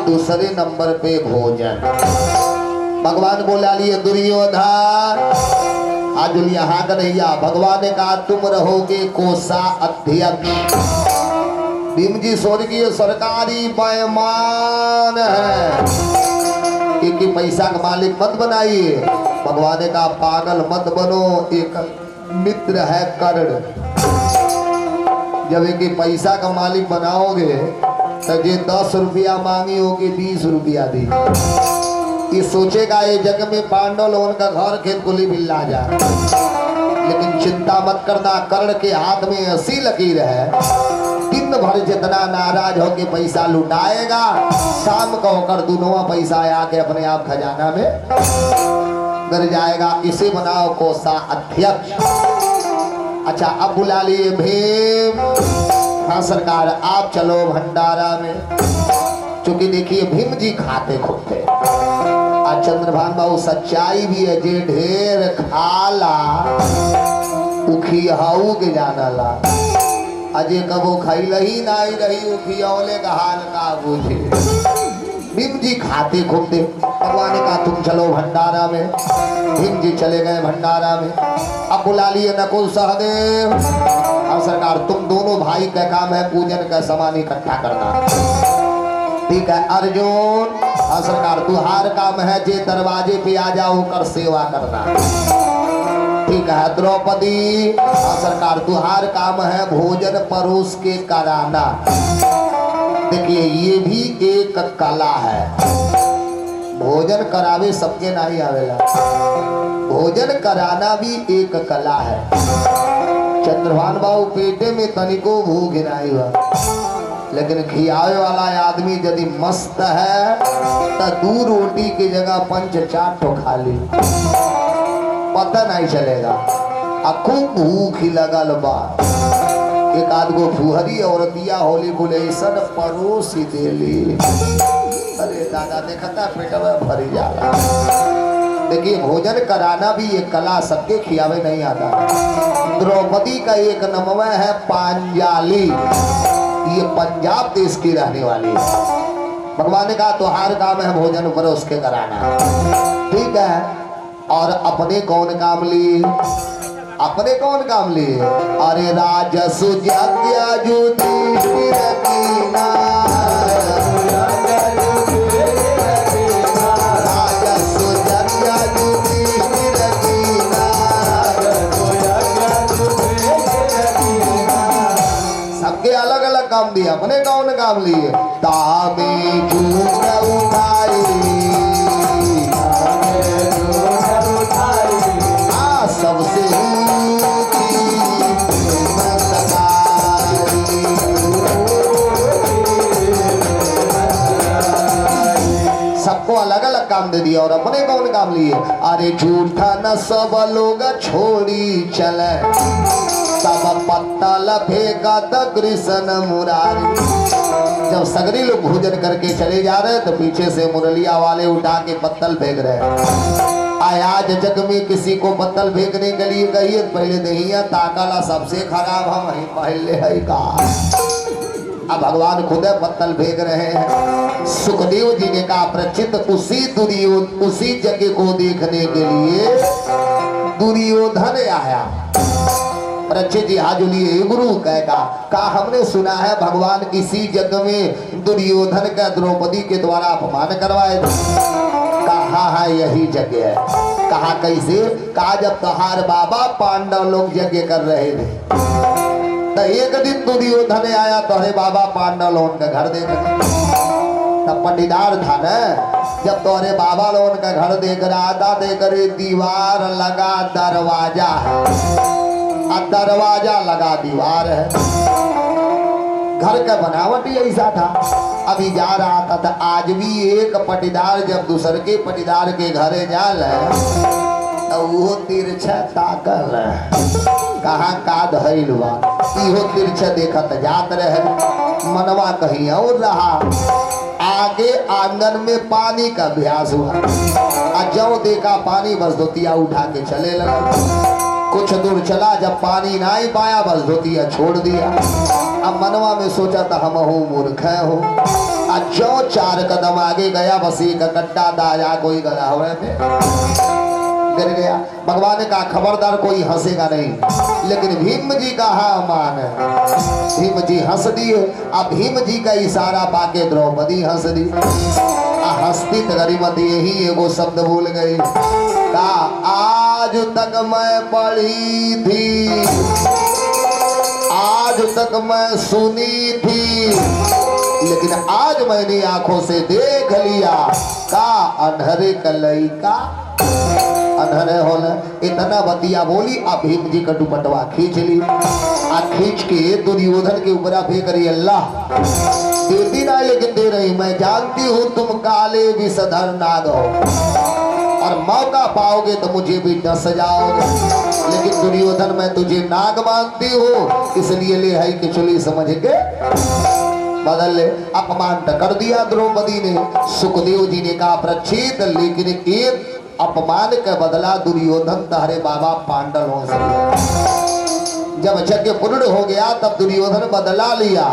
और दूसरे नंबर पे भोजन। भगवान बोला लिए दुर्योधन आज यहाँ कन्हैया, भगवान ने कहा तुम रहोगे कोसा अध्यक्ष। भीम जी स्वर्गीय सरकारी बेईमान है, एक ही पैसा का मालिक मत बनाइए। भगवान ने कहा पागल मत बनो, एक मित्र है कर्ण। जब एक ही पैसा का मालिक बनाओगे तो जे 10 रुपया मांगी होगी 20 रुपया दी। ये सोचेगा ये जग में पांडव लोगों का घर खेत कुली मिल आ जाए, लेकिन चिंता मत करना, कर्ण के हाथ में ऐसी लकीर है, दिन भर जितना नाराज होके पैसा लुटाएगा, शाम को होकर दोनों पैसा आके अपने आप खजाना में गिर जाएगा। इसे बनाओ कोसा अध्यक्ष। अच्छा अब बुला लिए भीम। हाँ सरकार आप चलो भंडारा में, क्योंकि देखिए भीम जी खाते खूब थे। आज चंद्रभान बाबू सच्चाई भी है, जे ढेर खाला उखियाऊ के जाना ला, अजय कबो खैल ही नहीं रही उखियौले का हाल का बूझे। भीम जी खाते खूब थे। भगवान ने कहा तुम चलो भंडारा में। भीम जी चले गए भंडारा में। अब बुला लिए नकुल सहदेव। और सरकार तुम दोनों भाई का काम है पूजन का सामान इकट्ठा करना, ठीक है। अर्जुन हाँ सरकार तुम्हार काम है जे दरवाजे पे आ जाओ कर सेवा करना, ठीक है। द्रौपदी हाँ सरकार तुम्हार काम है भोजन परोस के कराना। देखिए ये भी एक कला है, भोजन करावे सबके नहीं आवेला, भोजन कराना भी एक कला है। चंद्रभान बाबू पेटे में तनिको भूख नहीं हुआ, लेकिन खियावे वाला आदमी यदि मस्त है तो 2 रोटी की जगह 5-4 ठो खा ली, पता नहीं चलेगा। खूब भूख ही लगल बा, एक आध गो फुहरी औरतिया होली गुलेसन परोसी देली। अरे दादा देखता पेटवा भरी जाला। देखिए भोजन कराना भी एक कला, सबके खियावे नहीं आता। द्रौपदी का एक नाम है पांचाली, ये पंजाब देश की रहने वाली है। भगवान ने कहा तुम्हार काम है भोजन परोस के कराना, ठीक है। और अपने कौन काम लिए, अपने कौन काम लिए? अरे राजसु यज्ञ युधिष्ठिर कीना, राजसु यज्ञ युधिष्ठिर कीना, सबके अलग अलग काम दिए, अपने कौन काम लिए? तामे झूठ उठाई, सबसे सबको अलग अलग काम दे दिया और अपने कौन काम लिए? अरे झूठा न सब लोग छोड़ी चले, सब पत्तल फेंका त कृष्ण मुरारी। जब सगरी लोग भोजन करके चले जा रहे तो पीछे से मुरलिया वाले उठा के पत्तल फेंक रहे। आज जग में किसी को पत्तल फेंकने के लिए कहिए पहले दहिया ताकला सबसे खराब हम ही पहले है का। अब भगवान खुद पत्तल फेंक रहे हैं। सुखदेव जी ने कहा प्रचित उसी जगह को देखने के लिए दुर्योधन आया। प्रचित जी हाजुलिए गुरु कहा हमने सुना है भगवान इसी जगह में दुर्योधन का द्रौपदी के द्वारा अपमान करवाए थे। कहा है यही जगह है। कहा कैसे? कहा जब तोहार बाबा पांडव लोग यज्ञ कर रहे थे तो एक दिन दुर्योधन आया तोहरे बाबा पांडव लोगों का घर देखने। तब पटीदार था न, जब तोहरे बाबा लोगों का घर देख रहा था, देख रहे दीवार लगा दरवाजा है, दरवाजा लगा दीवार है। घर का बनावट ही ऐसा था। अभी जा रहा था तो आज भी एक पटीदार जब दूसरे के पटीदार के घरे जाल है तो वो तिरछा ताकल कहाँ का धैल बा, इहो तिरछा देखत जात रहे, मनवा कहीं और रहा। आगे आंगन में पानी का अभ्यास हुआ, जो देखा पानी बस धोतिया उठा के चले लगा। कुछ दूर चला, जब पानी नहीं पाया बस धोतिया छोड़ दिया। अब मनवा में सोचा था हम मूर्ख हो, जो 4 कदम आगे गया बस एक गड्ढा दाया कोई गला हुए में गिर गया। भगवान ने कहा खबरदार कोई हंसेगा नहीं। लेकिन भीम जी का मान है, भीम जी हंस दिए। अब भीम जी का इशारा पाके द्रौपदी हंस दी। हंसती गरिमती यही एगो शब्द भूल गई। कहा आज तक मैं पढ़ी थी, आज तक मैं सुनी थी, लेकिन आज मैंने आंखों से देख लिया। का अनहरे कलई का अनहरे होना इतना बतिया बोली। अब भीम जी का दुपट्टा खींच ली। आ खींच के दुर्योधन के ऊपर फेंक रही। अल्लाह देती ना लेकिन दे रही। मैं जानती हूँ तुम काले विषधर नाग हो और मौका पाओगे तो मुझे भी डस जाओगे, लेकिन दुर्योधन मैं तुझे नाग मानती हूँ, इसलिए ले है कि चुली समझ के बदल ले। अपमान कर दिया द्रौपदी ने। सुखदेव जी ने कहा प्रच्छेद, लेकिन एक अपमान का बदला दुर्योधन तारे बाबा पांडवों से लिया। जब यज्ञ पूर्ण हो गया तब दुर्योधन बदला लिया।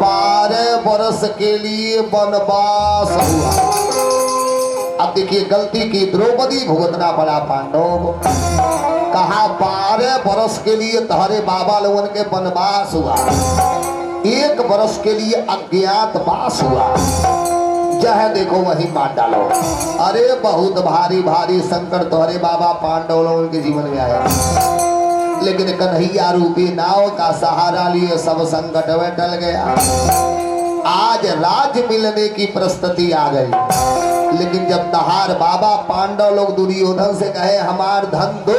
12 वर्ष के लिए वनवास हुआ। अब देखिए गलती की द्रौपदी भुगतना पड़ा पांडव को। कहा 12 वर्ष के लिए तुम्हारे बाबा लोगन के वनवास हुआ, 1 वर्ष के लिए अज्ञातवास हुआ। जहाँ देखो वही मार डालो। अरे बहुत भारी भारी संकट तुम्हारे बाबा पांडव लोगों के जीवन में आया, लेकिन कन्हैया रूपी नाव का सहारा लिए सब संकट में टल गया। आज राज्य मिलने की परिस्थिति आ गई, लेकिन जब तहार बाबा पांडव लोग दुर्योधन से कहे हमार धन दो,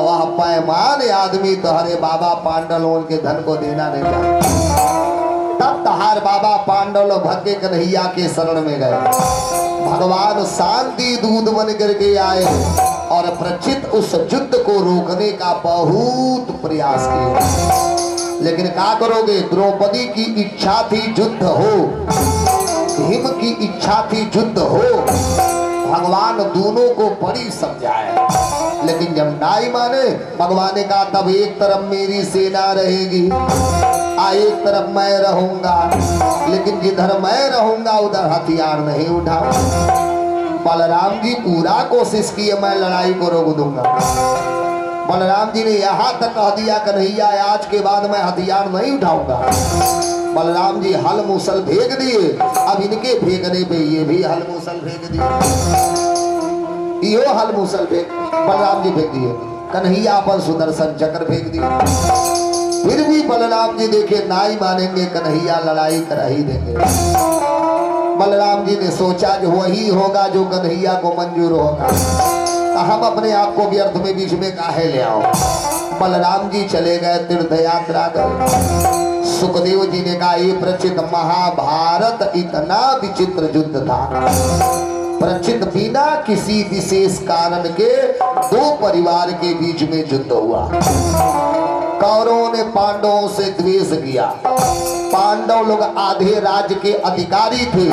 वह पैमान आदमी तुम्हारे बाबा पांडव लोगों के धन को देना नहीं चाहता। तब तहार बाबा पांडव लोग भगे कन्हैया के शरण में गए। भगवान शांति दूत बन करके आए और प्रचित उस युद्ध को रोकने का बहुत प्रयास किया। लेकिन क्या करोगे, द्रौपदी की इच्छा थी युद्ध हो, भीम की इच्छा थी युद्ध हो। भगवान दोनों को बड़ी समझाए, लेकिन जब नाई माने भगवान ने कहा तब एक तरफ मेरी सेना रहेगी, एक तरफ मैं रहूंगा, लेकिन जिधर मैं रहूंगा उधर हथियार नहीं उठा। बलराम जी पूरा कोशिश किए मैं लड़ाई को रोक दूंगा। बलराम जी ने यहाँ तक कह दिया कन्हैया आज के बाद मैं हथियार नहीं उठाऊंगा। बलराम जी हल मूसल फेंक दिए। अब इनके फेंकने पे ये भी हल मूसल फेंक दिए, यो हल मूसल फेंक बलराम जी फेंक दिए। कन्हैया पर सुदर्शन चक्र फेंक दिए। फिर भी बलराम जी देखे नाई मानेंगे, कन्हैया लड़ाई करा ही देंगे। बलराम जी ने सोचा कि वही होगा जो कन्हैया को मंजूर होगा, तो हम अपने आप को व्यर्थ में बीच में काहे ले आओ। बलराम जी चले गए तीर्थ यात्रा कर। सुखदेव जी ने कहा ये प्रचित महाभारत इतना विचित्र युद्ध था, प्रचित बिना किसी विशेष कारण के 2 परिवार के बीच में युद्ध हुआ। कौरवों ने पांडवों से द्वेष किया। पांडव लोग आधे राज्य के अधिकारी थे,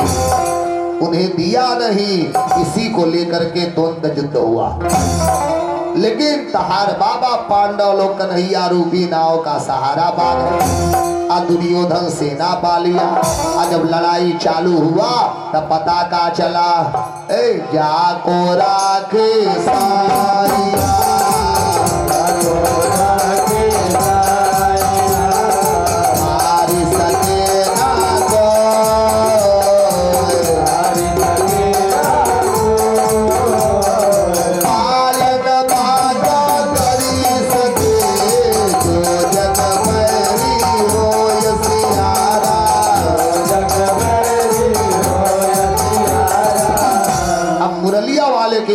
उन्हें दिया नहीं, इसी को लेकर के द्वंद्व युद्ध हुआ। लेकिन तहार बाबा पांडव लोग कन्हैया रूपी नाव का सहारा पा गए। दुर्योधन सेना पा लिया। जब लड़ाई चालू हुआ तब पता का चला जाको राखे सारिया,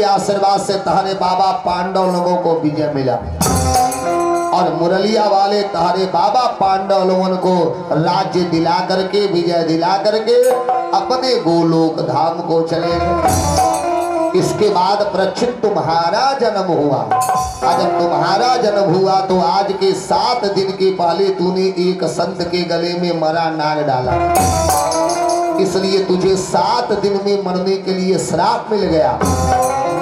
आशीर्वाद से तहरे बाबा पांडव लोगों को विजय मिला और मुरलिया वाले तहरे बाबा पांडव लोगों को राज्य दिला करके विजय दिला करके अपने गोलोक धाम को चले गए। इसके बाद प्रचित तुम्हारा जन्म हुआ। जब तुम्हारा जन्म हुआ तो आज के 7 दिन के पहले तूने एक संत के गले में मरा नाग डाला, इसलिए तुझे 7 दिन में मरने के लिए श्राप मिल गया।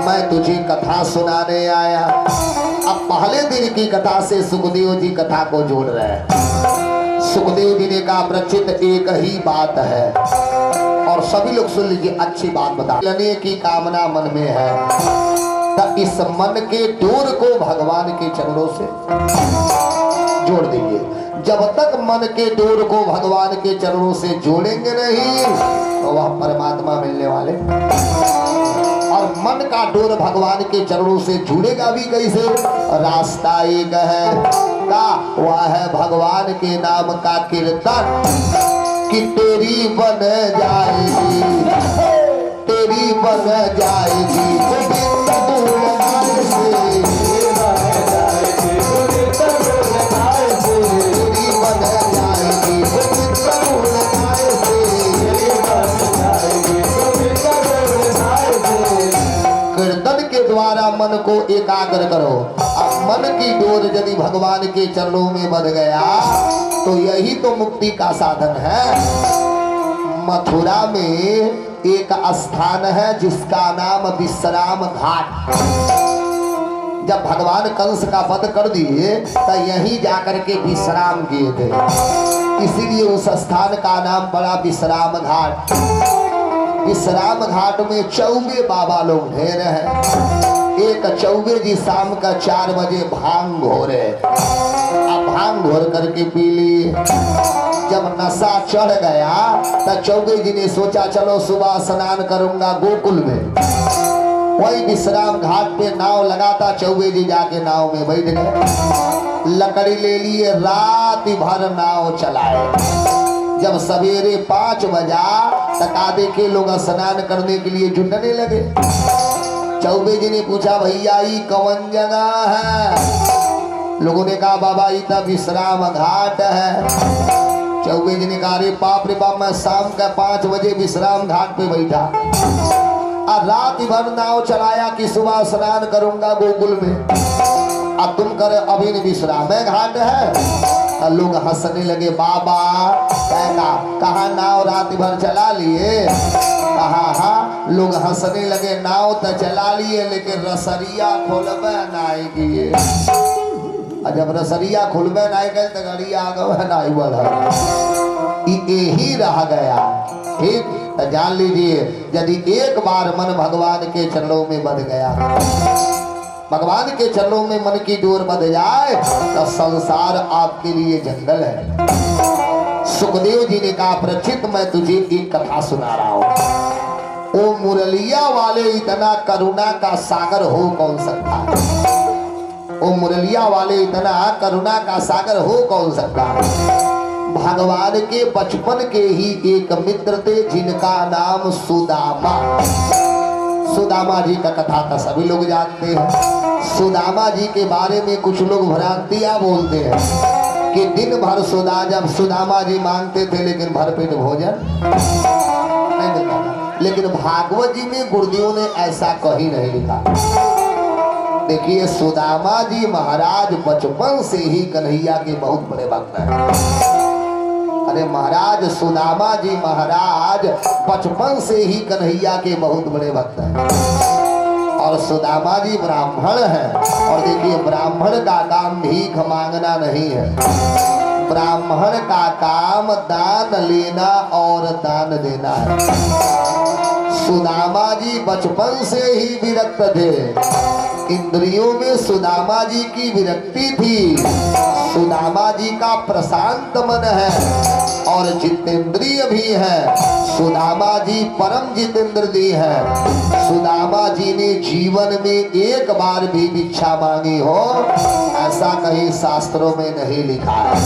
मैं तुझे कथा सुनाने आया। अब पहले दिन की कथा से सुखदेव जी कथा को जोड़ रहे हैं। सुखदेव जी ने कहा प्रचित एक ही बात है और सभी लोग सुन लीजिए, अच्छी बात बता। लेने की कामना मन में है तो इस मन के डोर को भगवान के चरणों से जोड़ दीजिए। जब तक मन के डोर को भगवान के चरणों से जोड़ेंगे नहीं तो वह परमात्मा मिलने वाले। और मन का डोर भगवान के चरणों से जुड़ेगा भी कैसे? रास्ता एक है का, वह है भगवान के नाम का कीर्तन कि तेरी बन जाएगी, तेरी बन जाएगी द्वारा मन को एकाग्र करो। अब मन की डोर यदि भगवान के चरणों में बंध गया तो यही तो मुक्ति का साधन है। मथुरा में एक स्थान है जिसका नाम विश्राम घाट। जब भगवान कंस का वध कर दिए तो यहीं जाकर के विश्राम किए थे, इसीलिए उस स्थान का नाम पड़ा विश्राम घाट। विश्राम घाट में चौबे बाबा लोग ढेर हैं। एक चौबे जी शाम का 4 बजे भांग घोरे, अब भांग घोर करके पी लिए। जब नशा चढ़ गया तो चौबे जी ने सोचा चलो सुबह स्नान करूंगा गोकुल में। वही विश्राम घाट पे नाव लगाता, चौबे जी जाके नाव में बैठ गए, लकड़ी ले लिए, रात भर नाव चलाए। जब सवेरे 5 बजा तक आधे के लोग स्नान करने के लिए जुटने लगे। चौबे जी ने पूछा भैया ये कौन जगह है? लोगों ने कहा बाबा ये तो विश्राम घाट है। चौबे जी ने कहा अरे बाप रे बाप, मैं शाम का 5 बजे विश्राम घाट पे बैठा और रात भर नाव चलाया कि सुबह स्नान करूंगा गोकुल में, अब तुम करे अभी विश्राम घाट है। लोग हंसने लगे। बाबा कहा नाव रात भर चला लिए? कहा हाँ। लोग हंसने लगे, नाव तो चला लिए लेकिन रसरिया खोलबे नहीं किए। जब रसरिया खुलबे नहीं गए तो गड़िया आगे नहीं बढ़ा, यही रह गया। ठीक तो जान लीजिए, यदि एक बार मन भगवान के चरणों में बंध गया, भगवान के चरणों में मन की डोर बंध जाए तो संसार आपके लिए जंगल है। सुखदेव जी ने कहा प्रचित मैं तुझे एक कथा सुना रहा हूं। ओ मुरलिया वाले इतना करुणा का सागर हो कौन सकता है? ओ मुरलिया वाले इतना करुणा का सागर हो कौन सकता है? भगवान के बचपन के ही एक मित्र थे जिनका नाम सुदामा। सुदामा जी का कथा था सभी लोग जानते हैं। सुदामा जी के बारे में कुछ लोग भ्रांतियां बोलते हैं कि दिन भर जब सुदामा जी मांगते थे लेकिन भरपेट भोजन नहीं मिलता था। लेकिन भागवत जी में गुरुदेव ने ऐसा कहीं नहीं लिखा। देखिए सुदामा जी महाराज बचपन से ही कन्हैया के बहुत बड़े भक्त हैं। अरे महाराज सुदामा जी महाराज बचपन से ही कन्हैया के बहुत बड़े भक्त हैं। और सुदामा जी ब्राह्मण हैं। और देखिए ब्राह्मण का काम भीख मांगना नहीं है, ब्राह्मण का काम दान लेना और दान देना है। सुदामा जी बचपन से ही विरक्त थे, इंद्रियों में सुदामा जी की विरक्ति थी। सुदामा जी का प्रशांत मन है और जितेंद्रिय भी है। सुदामा जी परम जितेंद्र जी है। सुदामा जी ने जीवन में एक बार भी भिक्षा मांगी हो ऐसा कहीं शास्त्रों में नहीं लिखा है।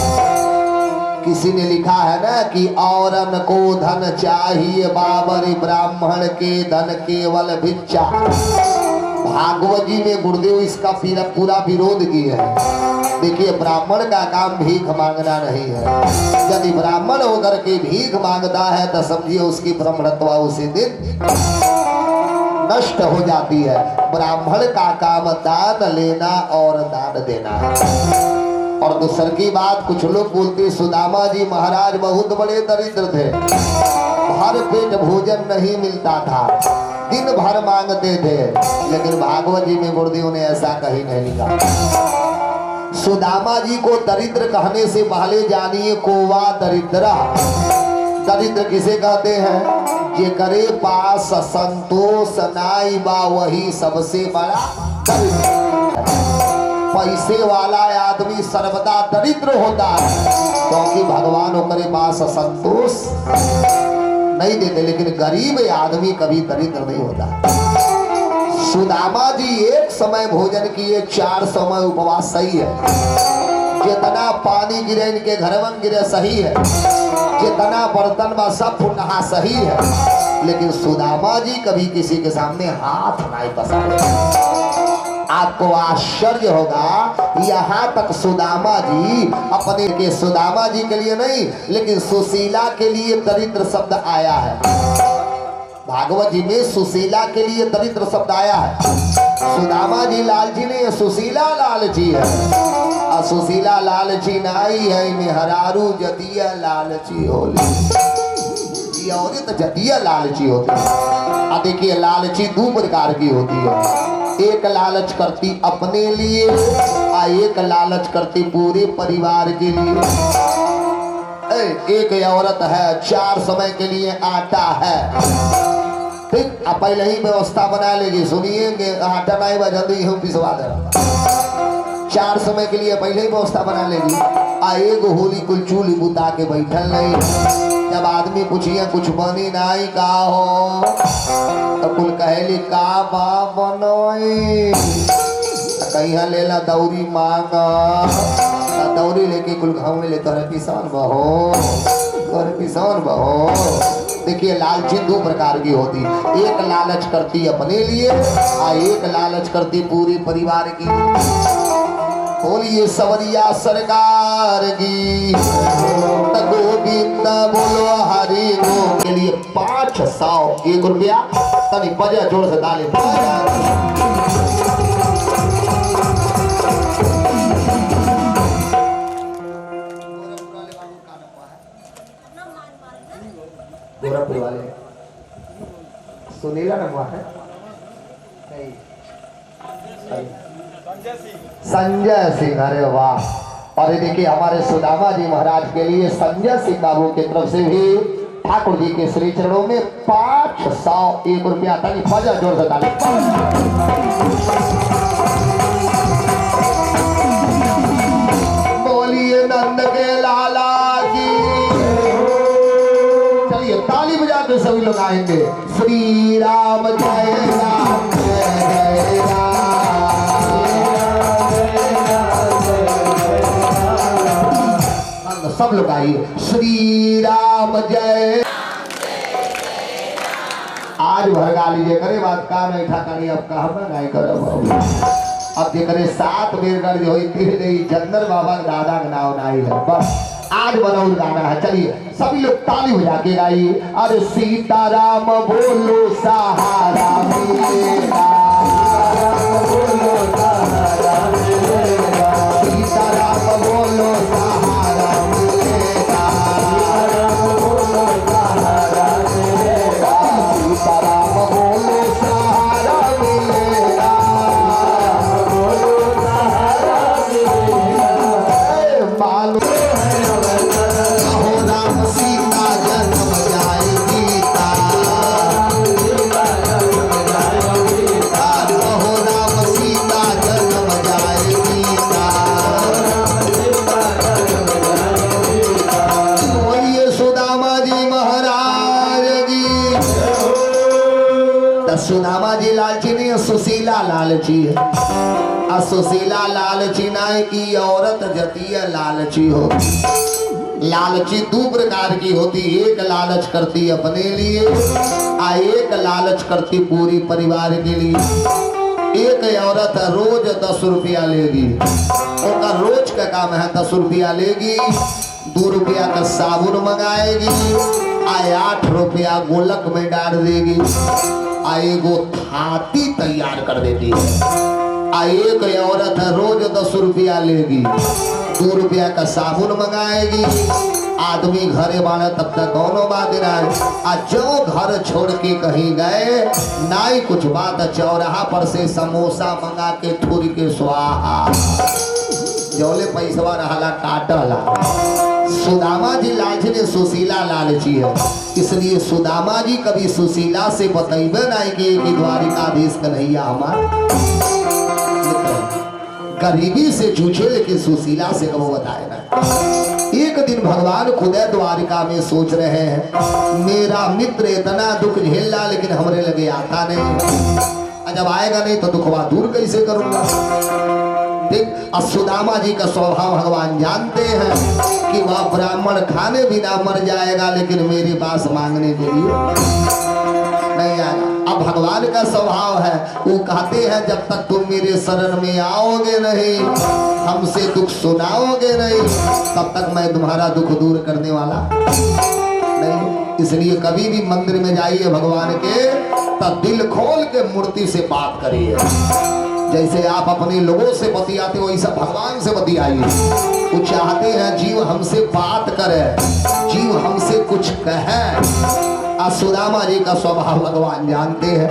किसी ने लिखा है ना कि औरन को धन चाहिए बाबरी ब्राह्मण के धन केवल भिक्षा। भागवत जी में गुरुदेव इसका पूरा विरोध किया है। देखिए ब्राह्मण का काम भीख मांगना नहीं है। यदि ब्राह्मण होकर के भीख मांगता है तो समझिए उसकी ब्राह्मणत्व उसी दिन नष्ट हो जाती है। ब्राह्मण का काम दान लेना और दान देना है। और दूसर की बात कुछ लोग बोलते सुदामा जी महाराज बहुत बड़े दरिद्र थे, भर पेट भोजन नहीं मिलता था, दिन भर मांगते थे। लेकिन भागवत जी में गुरुदेव ने ऐसा कहीं नहीं लिखा। सुदामा जी को दरिद्र कहने से पहले जानिए कोवा दरिद्रा। दरिद्र किसे कहते हैं? जे करे पास संतोष नाई बा वही सबसे बड़ा दरिद्र। पैसे वाला आदमी सर्वदा दरिद्र होता है, क्योंकि भगवान करे पास संतोष नहीं देते, लेकिन गरीब आदमी कभी दरिद्र नहीं होता। सुदामा जी एक समय भोजन किए, 4 समय उपवास सही है। जितना पानी गिरे इनके घर में गिरे सही है, जितना बर्तन में सब नहा सही है, लेकिन सुदामा जी कभी किसी के सामने हाथ नहीं पसारे। आपको आश्चर्य होगा, यहाँ तक सुदामा जी अपने के सुदामा जी के लिए नहीं, लेकिन सुशीला के लिए दरिद्र शब्द आया है। भागवत जी में सुशीला के लिए दरिद्र शब्द आया है। सुदामा जी लालची नहीं, सुशीला लालची है। और सुशीला लालची नहीं है, मेहरारू जतिया लालची होली। औरत तो जतिया लालची होती है। देखिए लालची 2 प्रकार की होती है। एक लालच करती अपने लिए और एक लालच करती पूरे परिवार के लिए। एक औरत है 4 समय के लिए आटा है, ठीक, अब पहले ही व्यवस्था बना लेगी। सुनिए आटा नहीं बा जल्दी हम पिसवा दे, 4 समय के लिए पहले ही व्यवस्था बना लेगी। आ एक होली कुल चूल्ही बुता के बैठल नहीं। जब आदमी पूछिए कुछ बनी नहीं का हो, तो कुल कहेली का बा बनोई, कहीं लेला दौरी मांगा, दौरी लेके कुल गाँव में ले तोरे किसान बहो, तोरे किसान बहो। देखिए लालची 2 प्रकार की होती, एक लालच करती अपने लिए और एक लालच करती पूरे परिवार की। बोलिए सवरिया सरकार की गोविंद बोलो हरि गो के लिए 501 रुपया तनी बजा जोर से डाले। गोरखपुर वाले सुनीला नंबर है संजय सिंह। अरे वाह। और देखिए हमारे सुदामा जी महाराज के लिए संजय सिंह बाबू की तरफ से भी ठाकुर जी के श्री चरणों में 501 रुपया तक फजा जोर से डाले। बोलिए नंद के लाला की। चलिए ताली बजा के सभी लोग आएंगे। श्री राम जय राम जय राम। सब लोग आइए। श्री राम जय। आज भरगा लीजिए करे बात का नहीं था करी, अब कहा नहीं करो। अब जे करे 7 बेर कर जो चंदर बाबा दादा का नाम नहीं है, बस आज बनौर गाना है। चलिए सभी लोग ताली बजा के गाइए। अरे सीताराम बोलो सहारा मिलेगा, बोलो सहारा मिलेगा, सीताराम बोलो सहारा मिलेगा, बोलो सहारा मिलेगा, सीताराम बोलो सहारा मिलेगा, बोलो सहारा मिलेगा। मालूम राम सीता जन्म जाए गीता, हो राम सीता जन्म जाए गीता। बोलिए सुदामा जी महाराज की। सुदामा जी लालची नहीं, सुशीला लालची है। सुशीला लालची नहीं की औरत जतिया लालची हो। लालची 2 प्रकार की होती, एक लालच करती अपने लिए और एक लालच करती पूरी परिवार के लिए। एक औरत रोज 10 रुपया लेगी, उनका रोज का काम है 10 रुपया लेगी, 2 रुपया का साबुन मंगाएगी, 8 रुपया गोलक में डाल देगी, एगो थाती तैयार कर देती है। एक औरत रोज 10 रुपया लेगी, 2 रुपया का साबुन मंगाएगी, आदमी घरे बाना तब तक कौनो बात ना। जो घर छोड़ के कहीं गए नाई कुछ बात, चौराहा पर से समोसा मंगा के थूर के स्वाहा। जौले पैसवा रहला काटला। सुदामा जी लालची सुशीला लालची है, इसलिए सुदामा जी कभी सुशीला से बतैबे नहीं कि द्वारिकाधीश कन्हैया हमार गरीबी से जूझे, लेकिन सुशीला से कब बताए ना। एक दिन भगवान खुद द्वारिका में सोच रहे हैं, मेरा मित्र इतना दुख झेल रहा लेकिन हमरे लगे आता नहीं, जब आएगा नहीं तो दुखवा दूर कैसे करूंगा। ठीक, सुदामा जी का स्वभाव भगवान जानते हैं कि वह ब्राह्मण खाने बिना मर जाएगा, लेकिन मेरे पास मांगने के लिए नहीं आएगा। अब भगवान का स्वभाव है, वो कहते हैं जब तक तुम मेरे शरण में आओगे नहीं, हमसे दुख सुनाओगे नहीं, तब तक मैं तुम्हारा दुख दूर करने वाला नहीं। इसलिए कभी भी मंदिर में जाइए भगवान के, तब दिल खोल के मूर्ति से बात करिए। जैसे आप अपने लोगों से बतियाते हो, वैसा भगवान से बतियाइए। वो चाहते हैं जीव हमसे बात करे, जीव हमसे कुछ कहे। सुदामा जी का स्वभाव भगवान जानते हैं,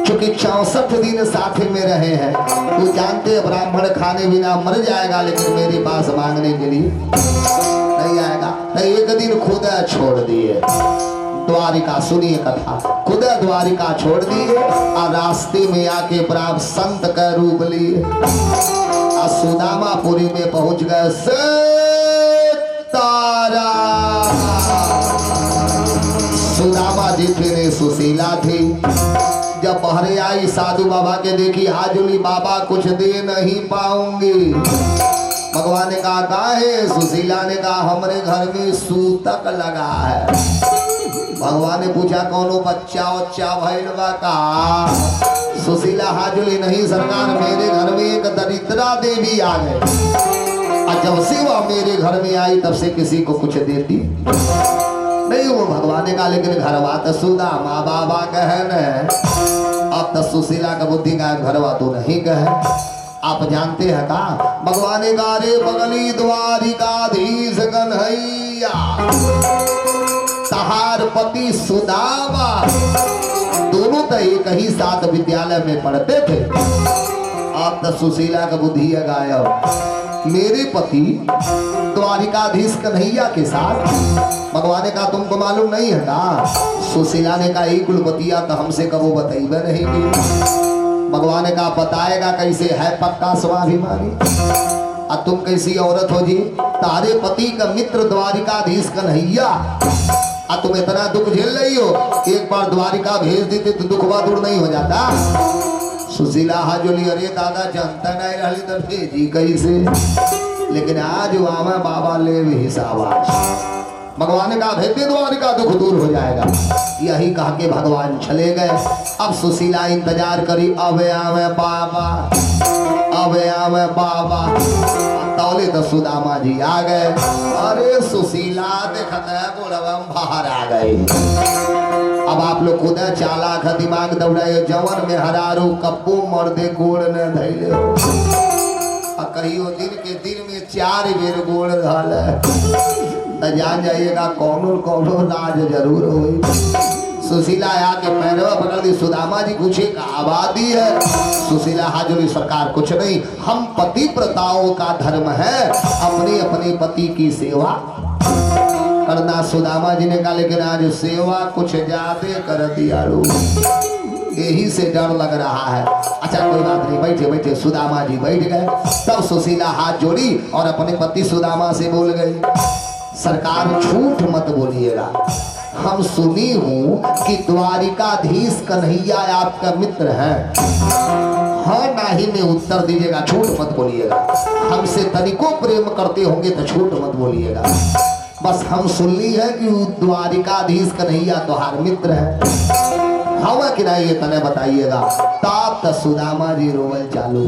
क्योंकि 64 दिन साथ में रहे हैं। वो जानते हैं ब्राह्मण खाने बिना मर जाएगा, लेकिन मेरे पास मांगने के लिए नहीं आएगा। तो एक दिन खुद छोड़ दिए द्वारिका। सुनिए कथा, खुद द्वारिका छोड़ दिए और रास्ते में आके प्राप्त संत का रूप लिए और सुदामापुरी में पहुंच गए। सुदामा जी थे, सुशीला थी। जब बहरे आई साधु बाबा के देखी, हाजुली बाबा कुछ दे नहीं पाऊंगी। भगवान ने कहा काहे? सुशीला ने कहा हमरे घर में सूतक लगा है। भगवान ने पूछा कौनो बच्चा उच्चा भइल बा का? सुशीला हाजुली नहीं सरकार, मेरे घर में एक दरिद्रा देवी आ गए और जब से वह मेरे घर में आई तब से किसी को कुछ देती नहीं। वो भगवान ने कहा लेकिन घरवा तो सुदामा बाबा कहे न, अब तो सुशीला का बुद्धि का घरवा तो नहीं कहे। आप जानते हैं का? भगवान ने कहा रे बगली द्वारिकाधीश कन्हैया, तहार पति सुदामा दोनों तो एक ही साथ विद्यालय में पढ़ते थे। आप तो सुशीला का बुद्धि गायब। मेरे पति द्वारिकाधीश कन्हैया के साथ, भगवान ने कहा तुमको मालूम नहीं है का? सुशीला ने कहा एक कुलपतिया तो हमसे कबो बताइबे नहीं की। भगवान ने कहा बताएगा कैसे, है पक्का स्वाभिमानी। और तुम कैसी औरत हो जी? तारे पति का मित्र द्वारिकाधीश कन्हैया, और तुम इतना दुख झेल रही हो, एक बार द्वारिका भेज देते तो दुखवा दूर नहीं हो जाता। सुशीला हाजुली अरे दादा जनता नहीं रही तो भेजी कैसे, लेकिन आज वहां बाबा ले हिसाब। भगवान ने कहा भेजे द्वारिका दुख दूर हो जाएगा। यही कहा के भगवान चले गए। अब सुशीला इंतजार करी, अबे आवे बाबा, अबे आवे बाबा। तौले तो सुदामा जी आ गए। अरे सुशीला देखते है गोड़वम बाहर आ गई। अब आप लोग खुद चालाक दिमाग दौड़ाए, जवन में हरारू कब्बू मर्दे गोड़ न धैले हो, कहियो दिन के दिन में 4 बेर गोड़ धल तो जान जाइएगा कौनो कौनो राज जरूर हुई। सुशीला आके पैरवा पकड़ दी। सुदामा जी पूछे का आबादी है? सुशीला हाजुरी सरकार कुछ नहीं, हम पति प्रताओं का धर्म है अपने अपने पति की सेवा करना। सुदामा जी ने कहा लेकिन आज सेवा कुछ ज्यादा कर दिया, यही से डर लग रहा है। अच्छा कोई बात नहीं, बैठे बैठे। सुदामा जी बैठ गए। तब सुशीला हाथ जोड़ी और अपने पति सुदामा से बोल गई, सरकार झूठ मत बोलिएगा, हम सुनी हूँ कि द्वारिकाधीश कन्हैया आपका मित्र है। हाँ नाही में उत्तर दीजिएगा, झूठ मत बोलिएगा। हमसे तनिको प्रेम करते होंगे तो झूठ मत बोलिएगा। बस हम सुन ली है कि द्वारिकाधीश कन्हैया तुम्हार मित्र है। हवा कि नहीं ये तने बताइएगा। ताप तो सुदामा जी रोवल चालू।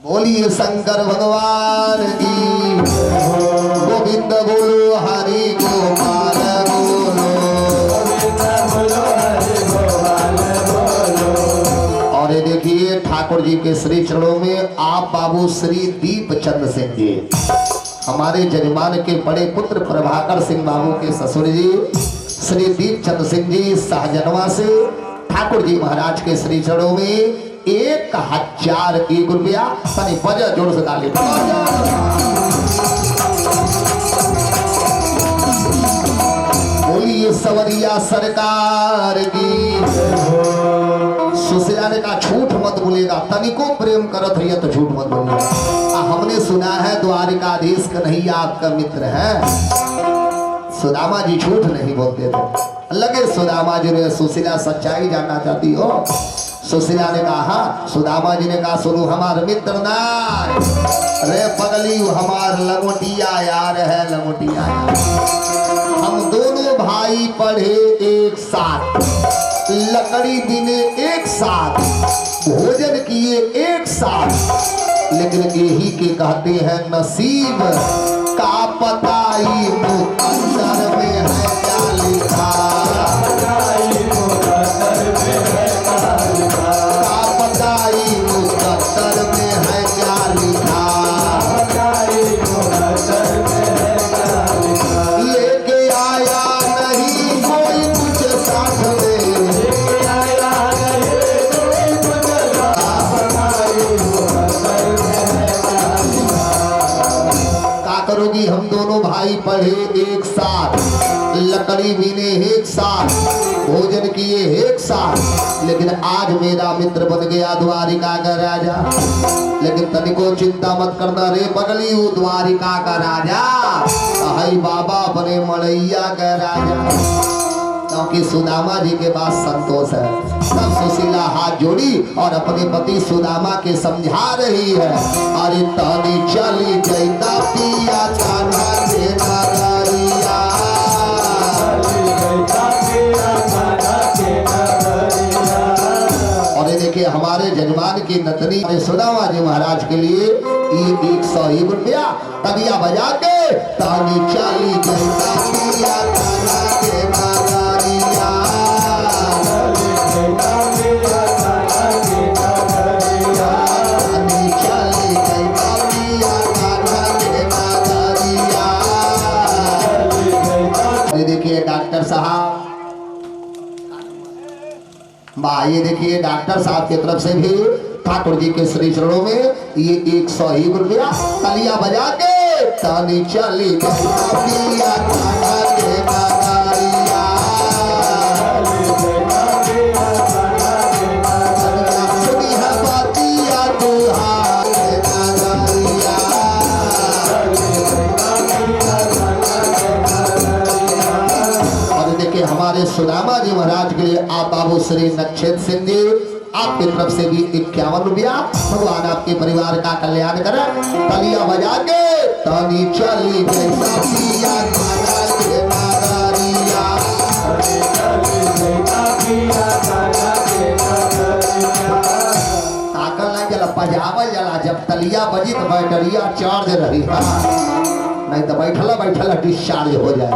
बोलिए शंकर भगवान की, गोविंद बोलो हरि गोपाल बोलो। और ये देखिए ठाकुर जी के श्री चरणों में आप बाबू श्री दीपचंद सिंह जी, हमारे जजमान के बड़े पुत्र प्रभाकर सिंह बाबू के ससुर जी श्री दीपचंद सिंह जी शाहजनवा से ठाकुर जी महाराज के श्री चरणों में 1001 रुपया। तनी बजा जोर से ताली। बोलिए सवरिया सरकार की। सुशीला ने कहा झूठ मत बोलेगा, तनिको प्रेम करत है तो झूठ मत बोलेगा। हमने सुना है द्वारिकाधीश कन्हैया आपका मित्र है। सुदामा जी झूठ नहीं बोलते थे। लगे सुदामा जी ने सुशीला सच्चाई जानना चाहती हो। सुशीला ने कहा, सुदामा जी ने कहा सुनो हमारे मित्र ना रे पगली हमार लंगोटिया यार है, लंगोटिया यार। हम दोनों भाई पढ़े एक साथ, लकड़ी बिने एक साथ, भोजन किए एक साथ, लेकिन यही के कहते हैं नसीब का पताई मुकद्दर में है क्या लिखा। का पताई मुकद्दर में है क्या लिखा। लेके आया नहीं कोई कुछ साथ में, क्या करोगी। हम दोनों भाई पढ़े एक साथ, लकड़ी बीने एक साथ, भोजन किए एक साथ, लेकिन आज मेरा मित्र बन गया द्वारिका का राजा। लेकिन तनिको चिंता मत करना रे पगली, वो द्वारिका का राजा हाई बाबा बने मड़ैया का राजा। क्योंकि सुदामा जी के पास संतोष है। तब सुशीला हाथ जोड़ी और अपने पति सुदामा के समझा रही है। अरे तानी चली जैता पिया कान्हा के नगरिया। और ये देखिए हमारे जजमान की नतनी सुदामा जी महाराज के लिए ये 101 रुपया तबिया बजा के तानी चली जैता पिया कान्हा के नगरिया। देखिए डॉक्टर साहब, ये देखिए डॉक्टर साहब की तरफ से भी ठाकुर जी के श्री चरणों में ये 101 रुपया तालियां बजा के तानी चली पिया कान्हा के नगरिया। सुनी है बातिया तुहार नगरिया। और देखिए हमारे सुदामा जी महाराज के लिए आप बाबू श्री नक्षत्र सिंह जी आपकी तरफ से भी 51 रुपया। भगवान आपके परिवार का कल्याण करे। तालियां बजा के तानी चली जैसा पिया कान्हा के नगरिया। ताकल नहीं जला पजावल जला, जब तलिया बजी तो बैटरिया चार्ज रही, नहीं तो बैठला बैठला डिस्चार्ज हो जाए।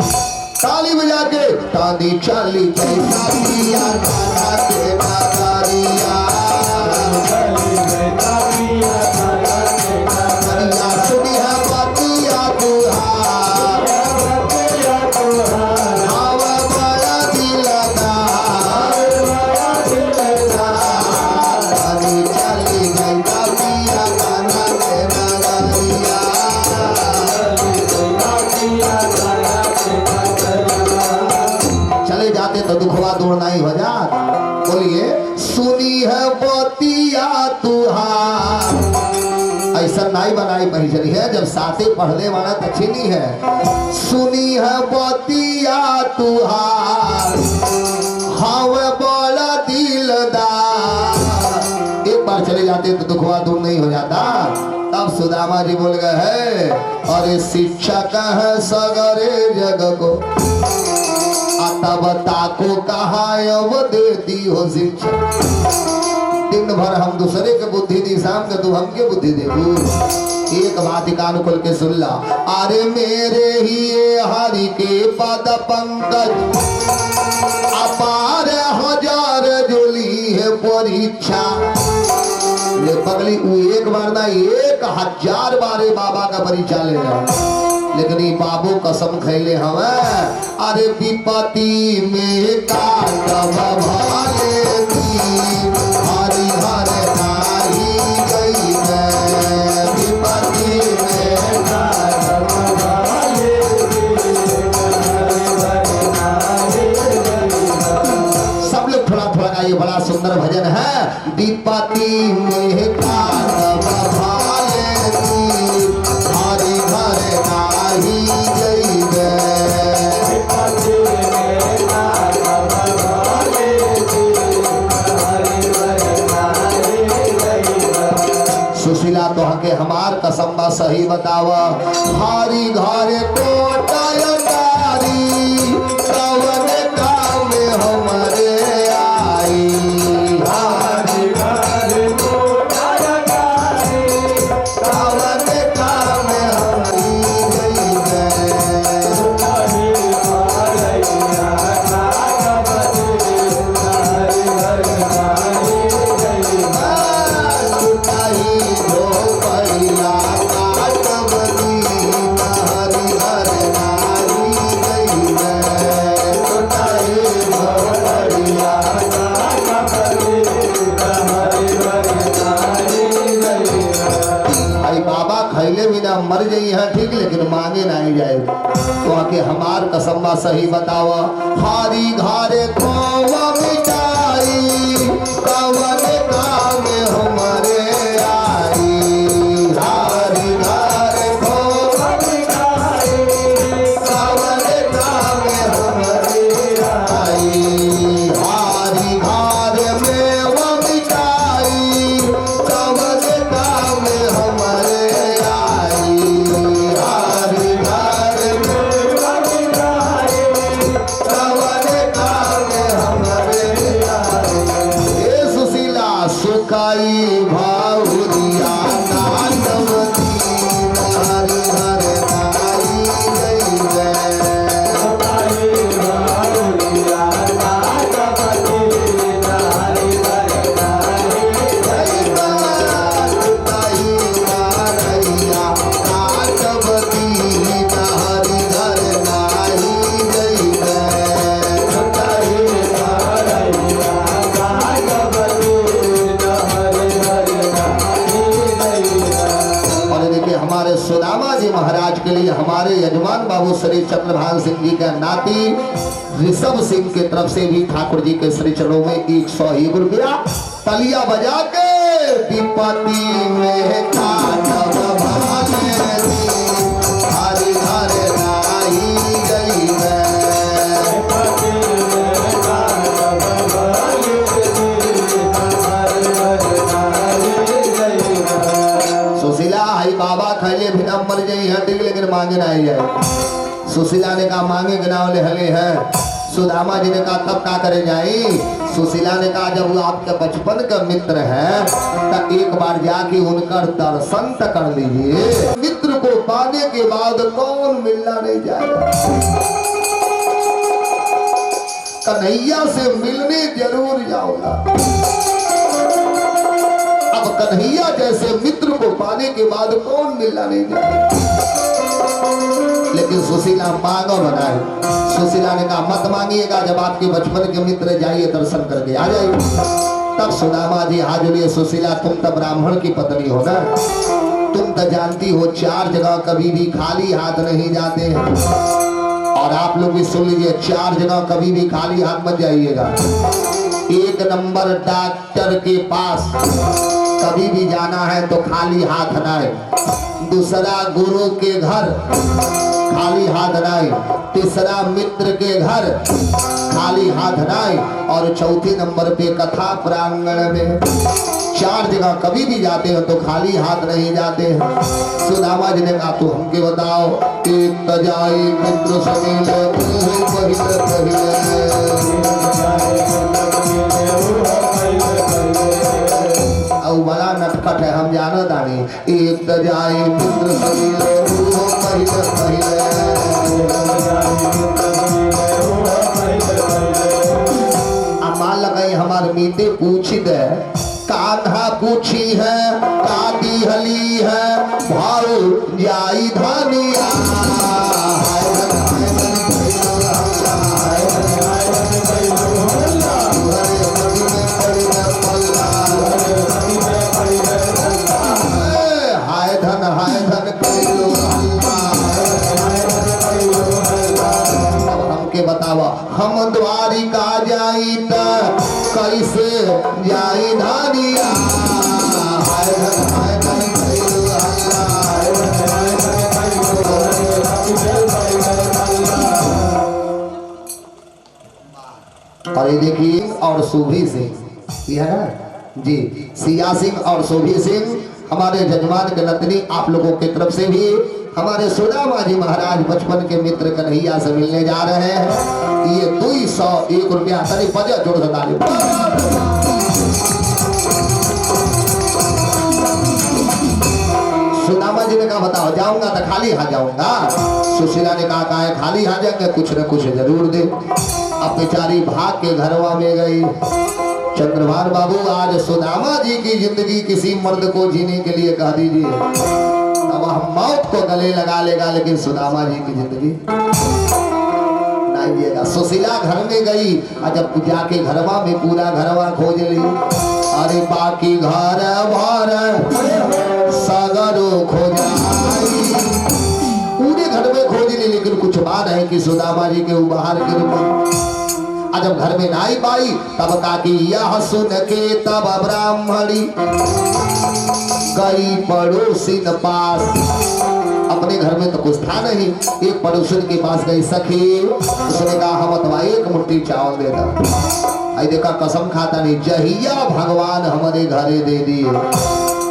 ताली बजा के तानी चली जैसा पिया कान्हा के नगरिया। सुनी है बातिया तुहार, हवा बड़ा दिलदार। तानी चली जैसा पिया कान्हा के नगरिया। चले जाते तो दुखवा दूर नहीं हो जात। बोलिए सुनी है बतिया तुहार। ऐसा नहीं बनाई भैजरी है जब साथे पढ़ने वाला दक्षिणी है। सुनी है बतिया तुहार, हवे बड़ा दिलदार। एक बार चले जाते तो दुखवा दूर नहीं हो जाता। तब सुदामा जी बोल गए है, अरे शिक्षक है सगरे जग को, तब ताको कहा अब देती हो शिक्षा। दिन भर हम दूसरे के बुद्धि दी, शाम के तू हमके बुद्धि दे। एक बात कान खोल के सुन ला। अरे मेरे ही ये हरि के पद पंकज अपार हजार जोली है परीक्षा। ले पगली एक बार ना 1000 बारे बाबा का परीक्षा ले रहा, लेकिन ये बाबू कसम खैले हमें। अरे विपत्ति में काटब भाले दी, हरि हरे कसम सही बतावा हारी घरे कोटारी कवन काम हमारे आई हारी घरे कोटारी कवन काम हमारी मर जाई है ठीक लेकिन मांगे नहीं जाए तो आके हमार कसम सही बतावा हारी घरे खोवा मिटाई कवन काम हमारे आई हारी घरे खोवा मिटाई कवन काम हमारे आई हारी घरे मेवा मिटाई कवन काम हमारे सुखाई भावरिया नानवती नारी हर नारी गई वे सुखाई भावरिया नानवती नारी हर नारी गई वे सुखाई मारैया नानवती नारी हर नारी गई वे सुखाई मारैया हमारे सुदामा जी महाराज के लिए हमारे यजमान बाबू श्री चंद्रभान सिंह जी का नाती ऋषभ सिंह की तरफ से भी ठाकुर जी के श्री चरणों में 101 रुपया तलिया बजा के विपत्ति में हरी हरे नाई गई सुशीला हाई बाबा खैले बिना मर जाई है ठीक लेकिन मांगे नहीं जाए सुशीला ने कहा मांगे गिनावले हले है सुदामा जी ने कहा तब क्या करे जाई सुशीला ने कहा जब वो आपके बचपन का मित्र है तो एक बार जाके उनका दर्शन कर लीजिए मित्र को पाने के बाद कौन मिलना नहीं जाएगा कन्हैया से मिलने जरूर जाऊंगा अब कन्हैया जैसे मित्र को पाने के बाद कौन मिलना नहीं जाए लेकिन सुशीला मांगो बनाए सुशीला ने कहा मत मांगिएगा जब आपके बचपन के मित्र जाइए दर्शन करके आ जाइए तब सुदामा जी हाजुरिए सुशीला तुम तो ब्राह्मण की पत्नी हो ना तुम तो जानती हो 4 जगह कभी भी खाली हाथ नहीं जाते हैं और आप लोग भी सुन लीजिए 4 जगह कभी भी खाली हाथ मत जाइएगा 1 नंबर डॉक्टर के पास कभी भी जाना है तो खाली हाथ नाए दूसरा गुरु के घर खाली हाथ नाए तीसरा मित्र के घर खाली हाथ नाए और चौथे नंबर पे कथा प्रांगण में 4 जगह कभी भी जाते हैं तो खाली हाथ नहीं जाते हैं सुदामा जी ने कहा तो हमके बताओ एक तजाई मित्र समील बड़ा नटखट है हम जानो दानी एक तजाई मित्र समील मान लगाई हमारे मीते पूछी दे कान्हा पूछी है कादी हली है भाऊ जाई धानिया बतावा हम द्वारिका जाई त कैसे जाई धानिया और ये देखिए और सुभी सिंह ये है ना जी सिया सिंह और सुभी सिंह हमारे जजमान के नतनी आप लोगों की तरफ से भी हमारे सुदामा जी महाराज बचपन के मित्र कन्हैया से मिलने जा रहे हैं। ये 201 रुपया तनी बजा जोड़ डाले। सुदामा जी ने कहा बताओ जाऊंगा तो खाली हाथ जाऊंगा। सुशीला ने कहा है खाली हाथ जाएंगे, कुछ न कुछ जरूर दे। अब बेचारी भाग के घरवा में गई। चंद्रभान बाबू आज सुदामा जी की जिंदगी किसी मर्द को जीने के लिए कह दीजिए, अब हम मौत को गले लगा लेगा, लेकिन सुदामा जी की जिंदगी नहीं जिएगा। सुशीला घर में गई और जब जाके घरवा में पूरा घरवा खोज ली, अरे बाकी घर भर सगरो खोजाई, पूरे घर में खोज ली, लेकिन कुछ बात है कि सुदामा जी के बाहर गिर गए। जब घर में नाई पाई तब काकी यह सुन के तब ब्राह्मणी गई पड़ोसिन पास। अपने घर में तो कुछ था नहीं, एक पड़ोसिन के पास गई सखी। उसने कहा हम अथवा एक मुट्ठी चावल दे दो। आई देखा कसम खाता नहीं, जहिया भगवान हमारे घरे दे दिए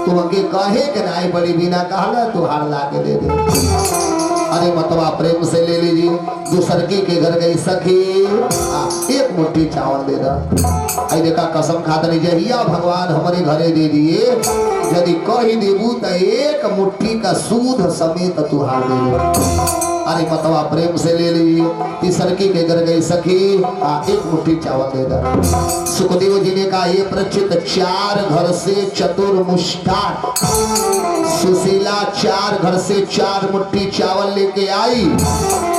तुम के कहे के नाई बड़ी बिना कहला तुहार ला के दे दे। अरे मतवा प्रेम से ले लीजिए। दूसरकी के घर गई सखी, एक मुट्ठी चावल दे दा। आई देखा कसम खाता नहीं, जहिया भगवान हमारे घरे दे दिए, यदि कही देबू तो एक मुट्ठी का सूद समेत तुहार दे दे। अरे मतवा प्रेम से ले लीजिए। तीसरकी के घर गई सखी, एक मुट्ठी चावल दे दा। सुखदेव जी ने कहा ये प्रचित 4 घर से चतुर्मुष्टा। सुशीला 4 घर से 4 मुट्ठी चावल लेके आई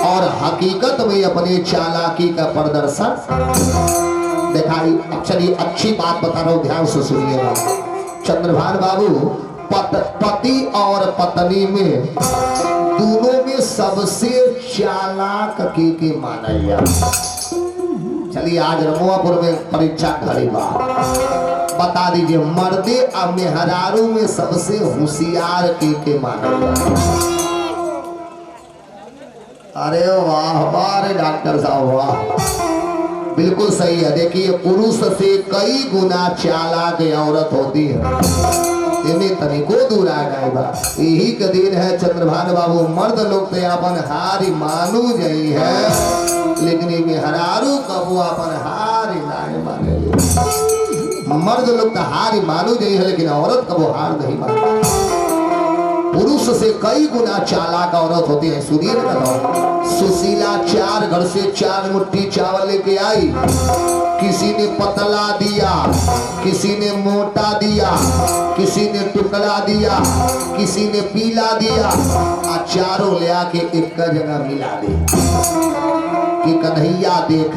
और हकीकत में अपने चालाकी का प्रदर्शन दिखाई। अब चलिए अच्छी बात बता रहा हूं, ध्यान से सुनिएगा। चंद्रभान बाबू पति और पत्नी में दोनों में सबसे चालाक के माना गया। चलिए आज रमुआपुर में परीक्षा घड़ी बात बता दीजिए, मर्दे और मेहरारू में सबसे होशियार के माना गया। अरे वाह वाह डॉक्टर साहब वाह, बिल्कुल सही है। देखिए पुरुष से कई गुना चालाक औरत होती है, तनिको दूर आ गए बा। यही के दिन है चंद्रभान बाबू, मर्द लोग तो अपन हारी मानू जाई है, लेकिन मेहरारू कबू अपन हारी नहीं माने। मर्द लोग तो हारी मानू जाई है, लेकिन औरत कबू हार नहीं माने। पुरुष से कई गुना चालाक औरत होती है। सुनिए ना, सुशीला 4 घर से 4 मुट्ठी चावल लेके आई। किसी ने पतला दिया, किसी ने मोटा दिया, किसी ने टुकड़ा दिया, किसी ने पीला दिया, और चारों ले आके एक जगह मिला दी कि कन्हैया देख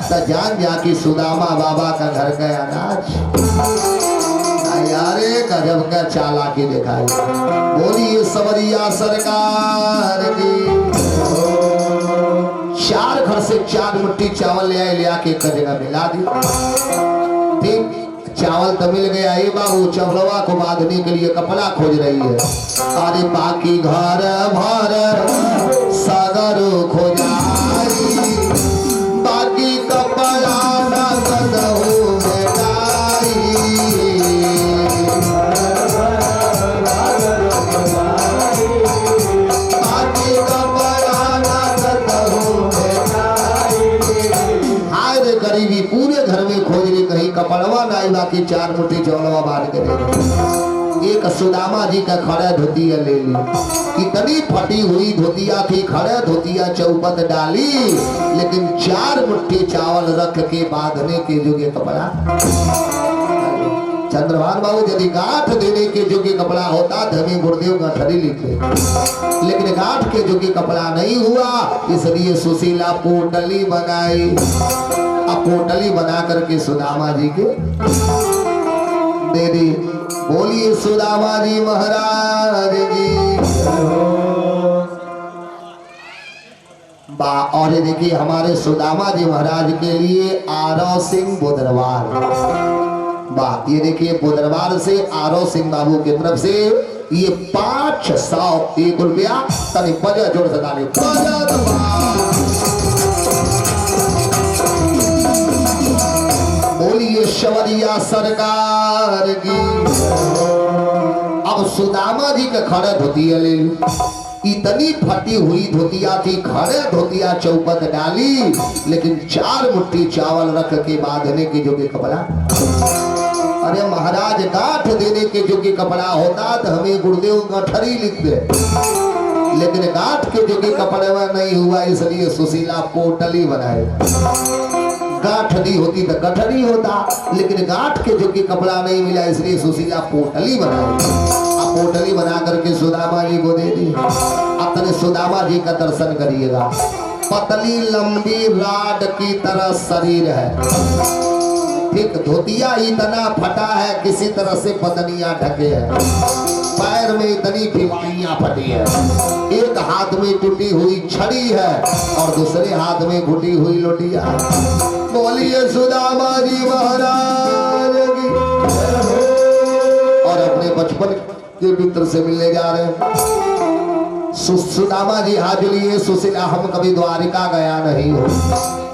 तो जान जा कि सुदामा बाबा का घर का अनाज। यारे गजब का चालाकी दिखाई। बोलिए सवरिया सरकार की। 4 घर से 4 मुट्ठी चावल ले आके एक जगह मिला दी। ठीक चावल तो मिल गया, ये बाबू चवलवा को बांधने के लिए कपड़ा खोज रही है। अरे बाकी घर भर सागर खोजाई, बाकी कपड़ा नगद हो गरीबी। पूरे घर में खोज ली, कहीं कपड़वा नहीं, बाकी 4 मुट्ठी चौलवा बांध के दे दी। एक सुदामा जी का खड़ा धोतिया ले ली, इतनी फटी हुई धोतिया थी, खड़ा धोतिया चौपट डाली, लेकिन 4 मुट्ठी चावल रख के बांधने के जोगे कपड़ा। चंद्रभान बाबू यदि गांठ देने के जोगे कपड़ा होता तो हमें गुरुदेव गांठरी लिखे, लेकिन गांठ के जोगे कपड़ा नहीं हुआ, इसलिए सुशीला पोटली बनाई। अब पोटली बना करके सुदामा जी के दे दी। बोलिए सुदामा जी महाराज की बा। और ये देखिए हमारे सुदामा जी महाराज के लिए आरो सिंह बोदरवार बात। ये देखिए बोदरवार से आरो सिंह बाबू की तरफ से ये 501 रुपया तनी बजा जोड़ से डाले। बोलिए शवरिया सरकार की। अब सुदामा जी के खड़े धोतिया ले ली, इतनी फटी हुई धोतिया थी, खड़े धोतिया चौपट डाली, लेकिन 4 मुट्ठी चावल रख के बांधने के जो के कपड़ा। अरे महाराज गांठ देने के जो के कपड़ा होता तो हमें गुरुदेव गठरी लिख दे, लेकिन गांठ के जो के कपड़े में नहीं हुआ, इसलिए सुशीला पोटली बनाए। गांठ दी होती तो गठरी होता, लेकिन गांठ के जो कि कपड़ा नहीं मिला, इसलिए सुशीला पोटली बनाई। अब पोटली बना करके सुदामा जी को दे दी। अब तने सुदामा जी का दर्शन करिएगा। पतली लंबी राड की तरह शरीर है, ठीक धोतिया इतना फटा है, किसी तरह से पतनियां ढके है, पैर में इतनी बीमारियां फटी है, एक हाथ में टूटी हुई छड़ी है और दूसरे हाथ में घुटी हुई लोटिया। बोलिए सुदामा जी महाराज की। और अपने बचपन के मित्र से मिलने जा रहे हैं। सुदामा जी हाथ लिए, सुशीला हम कभी द्वारिका गया नहीं हो,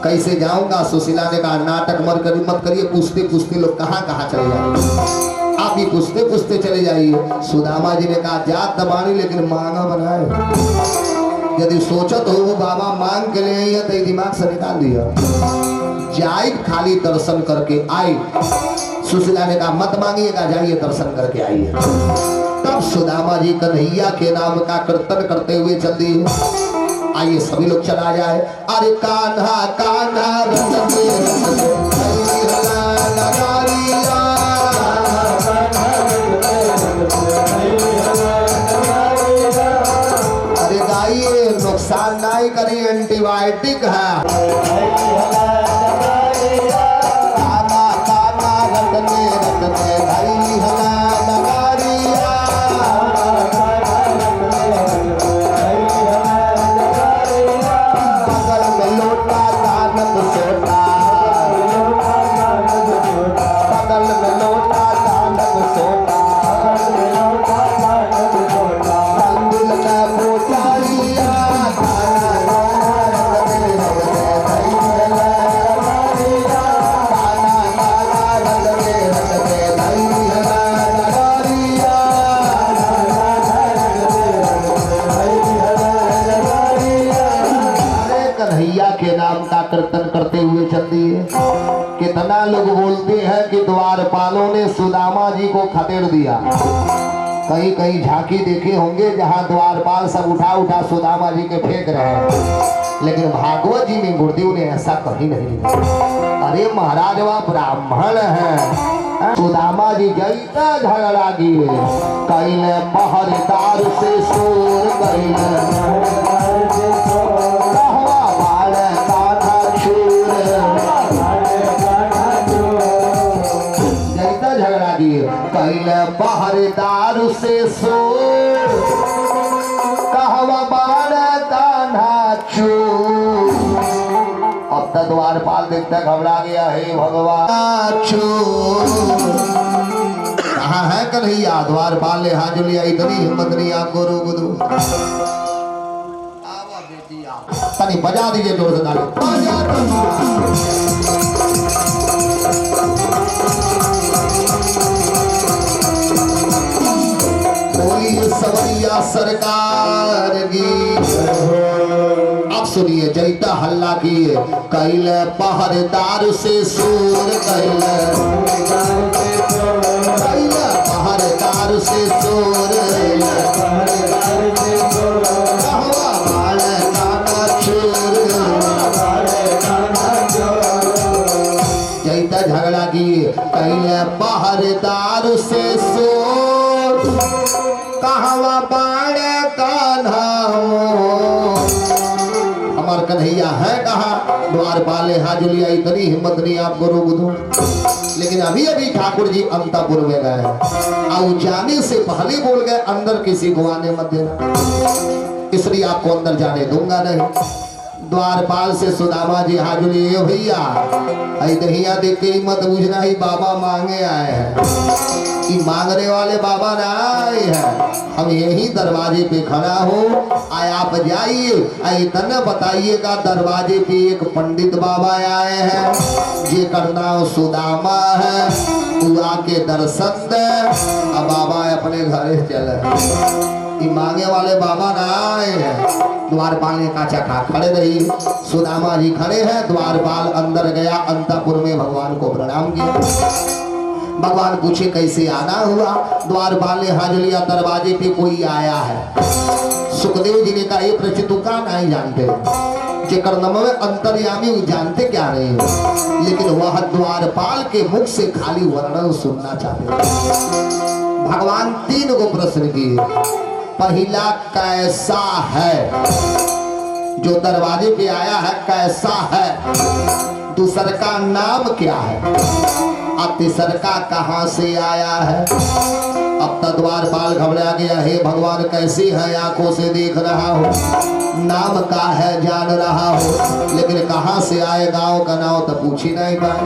कैसे जाऊंगा? सुशीला ने कहा नाटक मत करिए, पूछते पूछते लोग कहाँ कहाँ चले जाएंगे, आप ही पूछते पूछते चले जाइए। सुदामा जी ने कहा जात दबानी लेकिन मांगा बनाए, यदि सोचत हो वो बाबा मांग के लिए तो दिमाग से निकाल दिया, जाए खाली दर्शन करके आए। सुशीला ने कहा मत मांगिएगा, जाइए दर्शन करके आइए। तब सुदामा जी कन्हैया के नाम का कीर्तन करते हुए चल दिए। आइए सभी लोग चला जाए। अरे कान्हा कान्हा अरे गाइए नुकसान नहीं करिए, एंटीबायोटिक है। कीर्तन करते हुए चल दिए। कितना लोग बोलते हैं कि द्वारपालों ने सुदामा जी को खदेड़ दिया। कहीं कहीं झांकी देखे होंगे जहां द्वारपाल सब उठा उठा सुदामा जी के फेंक रहे हैं, लेकिन भागवत जी में गुरुदेव ने ऐसा कहीं नहीं लिखा। अरे महाराज वह ब्राह्मण है। सुदामा जी जैसा झगड़ा किए, कैले पहरेदार से शोर कैले पहरेदार से सो कहवा बाड़ा कान्हा चू। अब तक द्वारपाल देखता घबरा गया, हे भगवान चू कहाँ है कन्हैया? द्वारपाल ने हाथ लिया, इतनी हिम्मत नहीं आपको रोक दो। तनी बजा दीजिए जोर से ताली। सवरिया सरकार की। अब सुनिए जैता हल्ला किए, कैले पहरेदार से शोर कैले पहरेदार से शोर जैता झगड़ा किए, कैले पहरेदार से शोर कहवा बाड़े कान्हा हमार कन्हैया है कहा? द्वारपाल हाथ लिया, इतनी हिम्मत नहीं आपको रोक दूं। लेकिन अभी अभी ठाकुर जी अंतापुर में गए और जाने से पहले बोल गए अंदर किसी को आने मत देना, इसलिए आपको अंदर जाने दूंगा नहीं। द्वारपाल से सुदामा जी हाजिर हुए, भैया आई दहिया देख के मत बुझना ही बाबा मांगे आए हैं, कि मांगने वाले बाबा ना आए हैं, हम यही दरवाजे पे खड़ा हो, आए आप जाइए, इतना बताइएगा दरवाजे पे एक पंडित बाबा आए हैं, जे करना सुदामा है, तू आके दर्शन दे। अब बाबा अपने घर चले, मांगे वाले बाबा ना आए हैं। द्वारपाल ने कहा चखा खड़े रही, सुदामा जी खड़े हैं। द्वारपाल अंदर गया, अंतपुर में भगवान को प्रणाम किया। भगवान पूछे कैसे आना हुआ। द्वारपाल ने हाजिर लिया, दरवाजे पे कोई आया है। सुखदेव जी ने कहा ये प्रश्न तू का नहीं जानते, जेकर नम में अंतर्यामी जानते क्या नहीं हो, लेकिन वह द्वारपाल के मुख से खाली वर्णन सुनना चाहते। भगवान 3 को प्रश्न किए। पहला कैसा है, जो दरवाजे पे आया है कैसा है। दूसर का नाम क्या है, और तीसर का कहां से आया है। अब तक द्वारपाल घबरा गया, हे भगवान कैसी है, आंखों से देख रहा हो, नाम का है जान रहा हो, लेकिन कहां से आए, गांव का नाम तो पूछ ही नहीं पाए।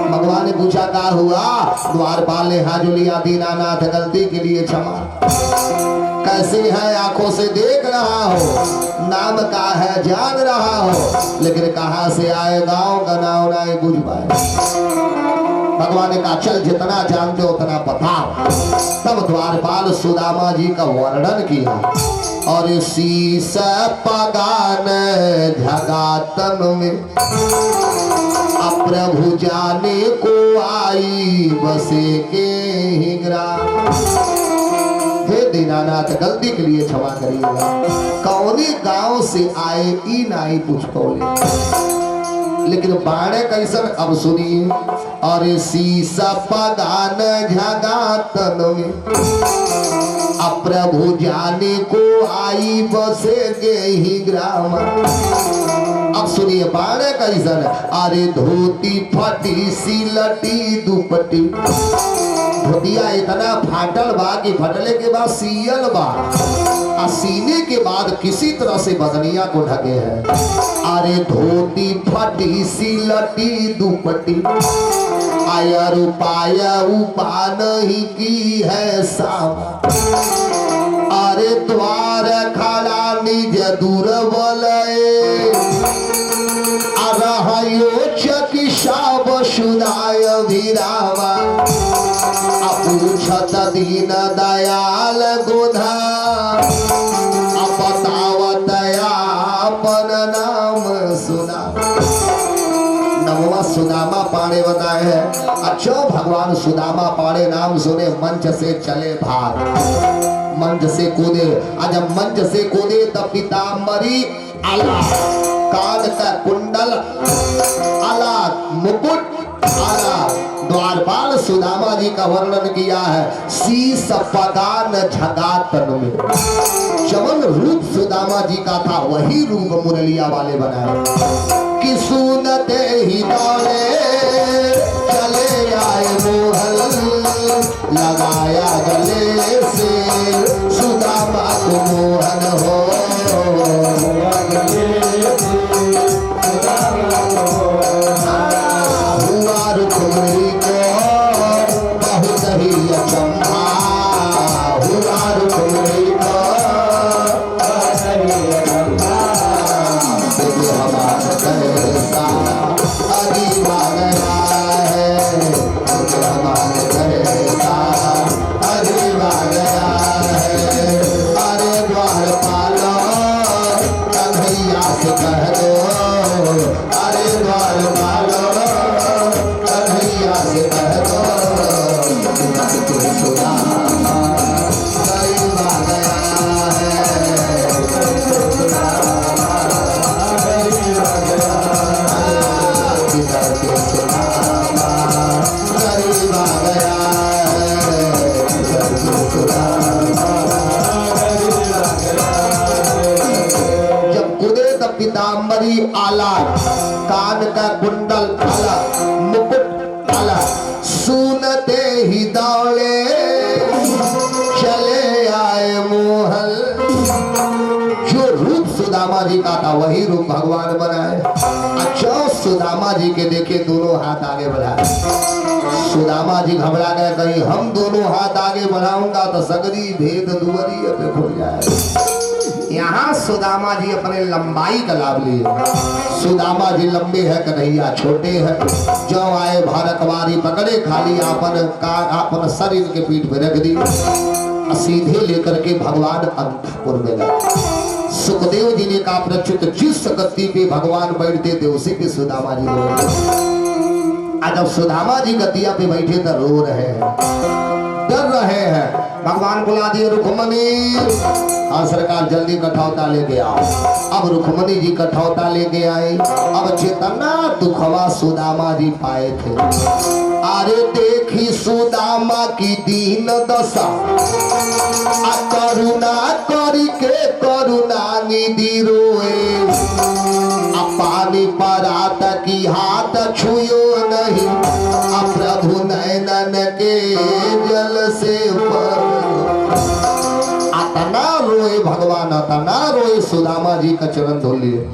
भगवान ने पूछा क्या हुआ। द्वारपाल ने हाथ लिया, दीनानाथ गलती के लिए क्षमा। कैसी है, आंखों से देख रहा हो, नाम का है जान रहा हो, लेकिन कहां से आए, गांव का नाम नहीं बुझ पाए। भगवान ने कहा चल जितना जानते हो उतना बताओ। तब द्वारपाल सुदामा जी का वर्णन किया। और शीश पगान झगातन में प्रभु जाने को आई बसे के ही ग्राम। हे दीनानाथ गलती के लिए क्षमा करिएगा, कौने गांव से आए ई नाई पूछ कौले, लेकिन बाणे कैसन अब सुनिए। और शीशा पगान झगातन में प्रभु जाने को आई बसेगे ही ग्राम। अब सुनिए बाणे कैसन। अरे धोती फटी सिलटी दुपट्टी, धोतिया इतना फाटल बा कि फटले के बाद सियल बा, और सीने के बाद किसी तरह से बदनिया को ढके है। अरे धोती फटी सिलटी दुपट्टी, आया रुपाया उपा नहीं की है सामा। अरे द्वार खड़ा निज दुर्बल चकिशाब सुनाय विरामा। पूछत दीन दयाल गोधा, बतावत अपन नाम सुना। नमवा सुदामा पाणे बताए हैं। अच्छा भगवान सुदामा पाणे नाम सुने मंच से चले भाग, मंच से कूदे। जब मंच से कूदे तब पीताम्बरी आला, कान का कुंडल आला, मुकुट आला। द्वारपाल सुदामा जी का वर्णन किया है शीश पगान झगातन में। चमन रूप सुदामा जी का था, वही रूप मुरलिया वाले बनाए। कि सुनते ही दौड़े चले आए मोहल, लगाया गले से सुदामा को मोहन हो। हुआ रुक्मिणी को बहुत ही अचंभा, हुआ रुक्मिणी को बहुत ही अचंभा। हमारा कैसा अजीबा गया है, हमारा कैसा अजीबा गया है। अरे द्वारपालो कन्हैया से कह दो, अरे द्वारपालो कन्हैया से कह दो, सुदामा गरीबा गया है, गरीबा गया है। जब कूदे तब पीताम्बरी आला, कान का कुंडल आला, मुकुट आला। सुनते ही दौड़े चले आए मोहल। जो रूप सुदामा सुदामा जी का था वही रूप भगवान बनाए। अच्छा सुदामा जी के देखे दोनों हाथ आगे बढ़ाए। सुदामा जी घबरा गए, कहीं हम दोनों हाथ आगे बढ़ाऊंगा तो सगरी भेद दुवरी पे खुल जाए। यहाँ सुदामा जी अपने लंबाई का लाभ लिए। सुदामा जी लंबे है, कन्हैया छोटे है। जो आए भारतवारी पकड़े, खाली आपन सर इनके पीठ पे रख दी, सीधे लेकर के भगवान अंतपुर में गए। सुखदेव जी ने कहा प्रच्युत जिस गद्दी पे भगवान बैठते थे उसी पे सुदामा जी रो। आज जब सुदामा जी गद्दिया पे बैठे तो रो रहे हैं, डर रहे हैं। भगवान बुला दिए रुक्मणी। हाँ सरकार जल्दी कठौता लेके आओ। अब रुक्मणी जी कठौता लेके आए। अब चेतना दुखवा सुदामा जी पाए थे। अरे देखी सुदामा की दीन दशा, करुणा करी के करुणा निधि रोए। पानी परात की हाथ छुयो नहीं, प्रभु नैनन के जल से अतना रोए भगवान, अतना रोए। सुदामा जी का चरण धुल लिए।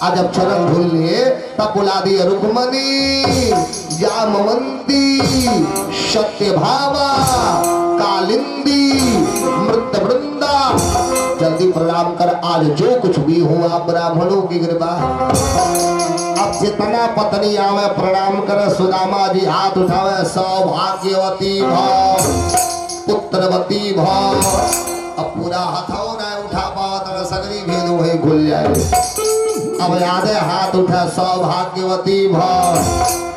आज जब चरण धुल लिए तब बुला दिए रुक्मणी, जामवंती, सत्यभामा, कालिंदी, मृत वृंदा, जल्दी प्रणाम कर। आज जो कुछ भी हुआ ब्राह्मणों की कृपा। अब जितना पत्नी आवे प्रणाम करे। सुदामा जी हाथ उठावे, सौभाग्यवती भव, पुत्रवती भव। अब पूरा हथो न उठा पाओ, सगरी भेद वही खुल जाए। अब याद है हाथ उठा, सौभाग्यवती भव,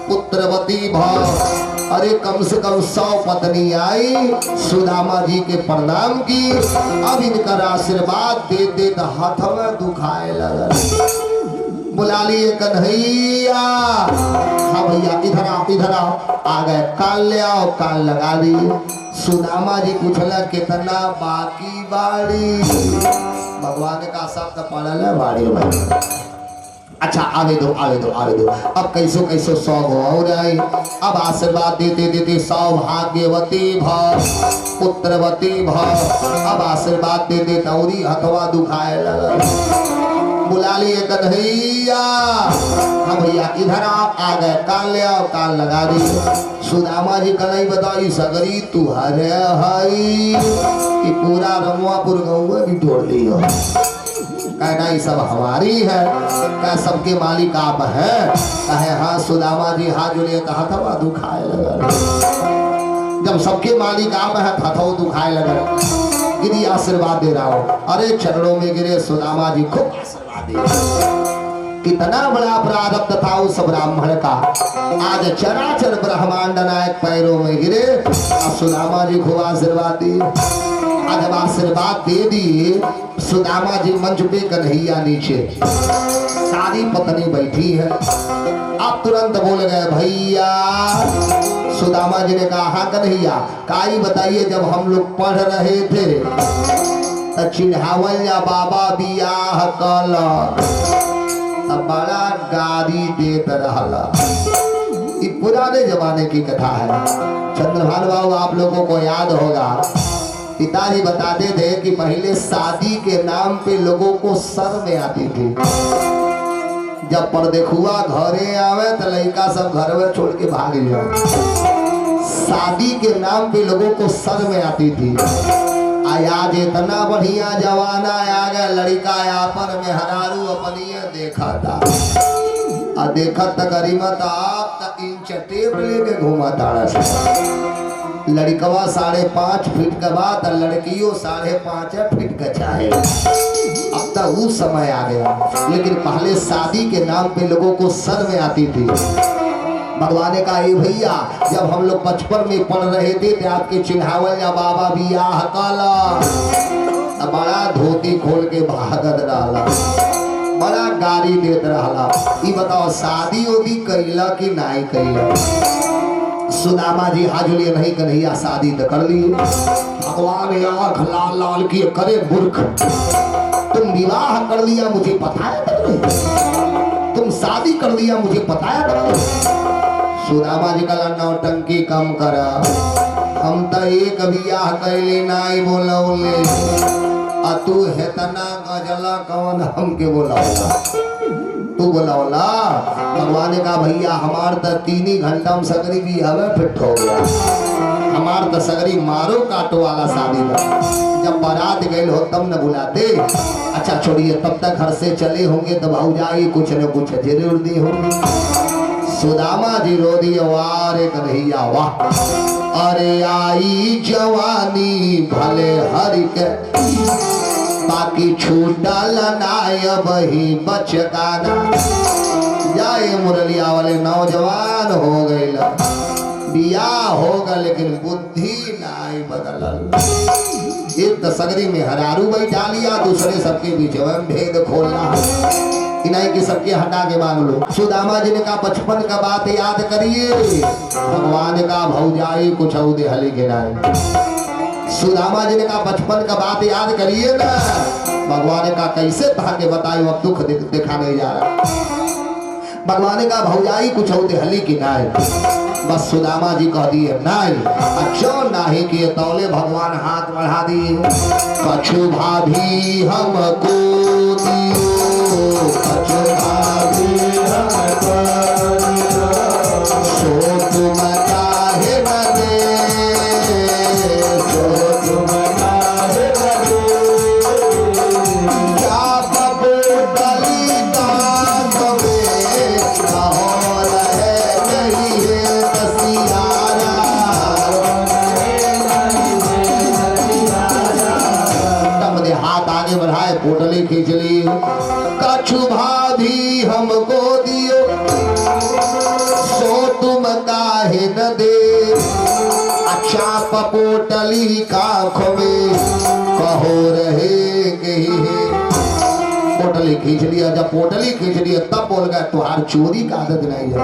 पुत्रवती भव। अरे कम से कम 100 पत्नी आई, सुदामा जी के प्रणाम की। अब इनका आशीर्वाद दे दे तो हाथ में दुखाए लगा। बुला लिए कन्हैया। हाँ भैया इधर आओ, इधर आओ। आ गए, कान ले आओ, कान लगा दिए। सुदामा जी पूछला कितना बाकी बाड़ी। भगवान का शब्द पढ़ल है बाड़ी में। अच्छा आवे दो, आवे दो, आवे दो। अब कैसो कैसो 100 और आई। अब आशीर्वाद देते देते सौभाग्यवती भव, पुत्रवती भव। अब आशीर्वाद देते तौरी हथवा दुखाए लगा। बुला लिए कन्हैया। हाँ भैया इधर आओ। आ गए, कान ले आओ, कान लगा दी। सुदामा जी का नहीं बताई, सगरी तू हरे हई कि पूरा रमुआपुर गौवा भी तोड़ लियो। कहना ये सब हमारी है, क्या सबके मालिक आप हैं? कहे हाँ। सुदामा जी हाथ जोड़े तो हथवा दुखाए लगा। जब सबके मालिक आप हैं, हथवा दुखाए लगा। गिरी आशीर्वाद दे रहा हूँ। अरे चरणों में गिरे सुदामा जी, खूब आशीर्वाद दे। कितना बड़ा प्रारब्ध था उस ब्राह्मण का। आज चराचर ब्रह्मांड नायक पैरों में गिरे। सुदामा जी खूब आशीर्वाद दिए। जब आशीर्वाद दे दिए, सुदामा जी मंच पे, कन्हैया नीचे, सारी पत्नी बैठी है। अब तुरंत बोल गए भैया। सुदामा जी ने कहा हाँ कन्हैया, काई बताइए। जब हम लोग पढ़ रहे थे तो चिन्हावल या बाबा बियाह कल, तब बड़ा गाड़ी देत रहला। ये पुराने जमाने की कथा है। चंद्रभान बाबू आप लोगों को याद होगा, पिताजी बताते थे कि पहले शादी के नाम पे लोगों को सर में आती थी। जब परदेखुआ घरे आवे तो लड़का सब घर में छोड़ के भाग जाए। शादी के नाम पे लोगों को सर में आती थी। आज इतना बढ़िया जमाना आ गया, लड़का आपन में हरारू अपनी देखा था। देखत गरीबत आप तक इंच टेप लेके घूमा ताड़ा। लड़कवा 5.5 फीट का बात, लड़कियों 5.5 फीट का चाहे। अब तक उस समय आ गया, लेकिन पहले शादी के नाम पे लोगों को सर में आती थी। भगवान ने कहा भैया, जब हम लोग बचपन में पढ़ रहे थे तो आपके चिन्हावल या बाबा बियाह काला, बड़ा धोती खोल के भागत रहा, बड़ा गाड़ी देत रहा। ये बताओ शादी उदी कैला कि नहीं कैला? सुदामा जी हाजुलिए नहीं कन्हैया, शादी तो कर ली। भगवान आँख लाल लाल किए, करे मूर्ख, तुम विवाह कर लिया मुझे बताया नहीं, तुम शादी कर लिया मुझे बताया नहीं। सुदामा जी का नौटंकी कम करा, हम तो एक बियाह कैले नहीं बोलौले। तू हेतना गजला कौन हमके बोलावला, तू बोलावला। भगवान ने कहा भैया हमार तो 3 ही घंटा में सगरी भी हवे फिट हो गया, हमार तो सगरी मारो काटो वाला शादी था। जब बारात गए हो तब न बुलाते। अच्छा छोड़िए, तब तक घर से चले होंगे तो भौजाई कुछ न कुछ जरूर दी होंगी। सुदामा जी रो दिए वारे कन्हैया वाह, अरे आई जवानी भले हरि के, बाकी छूटा लनाय बही बचकाना। जाए मुरलिया वाले नौजवान हो गए, बियाह होगा लेकिन बुद्धि नाई बदलल। एक तो सगरी में हरारू बैठा लिया, दूसरे सबके बीच में भेद खोलना, इन्हीं की सबके हटा के मांग लो। सुदामा जी ने कहा बचपन का बात याद करिए। भगवान का भौजाई कुछ औदे हली गिराए। सुदामा जी ने कहा बचपन का बात याद करिए ना। भगवान का कैसे भाग्य बताए, अब दुख दिखाने जा रहा। भगवान का भौजाई कुछ औदे हली गिराए। बस सुदामा जी कह दिए नहीं, अच्छा नहीं किए तौले भगवान हाथ बढ़ा दिए। कछु भाभी हमको दियो, कछु भाभी हमको दियो, सो तुम काहे न दे, सो तुम काहे न दे। क्या बबू डली दांत में कहो रहे नहीं है कसियारा, तब दे हाथ आगे बढ़ाए पोटली खींच ली। कछु भाभी हमको दियो, सो तुम काहे न दे। अच्छा पपोटली काख में कहो रहे गई है। पोटली खींच लिया, जब पोटली खींच लिया तब बोल गया तुहार चोरी का आदत नहीं है।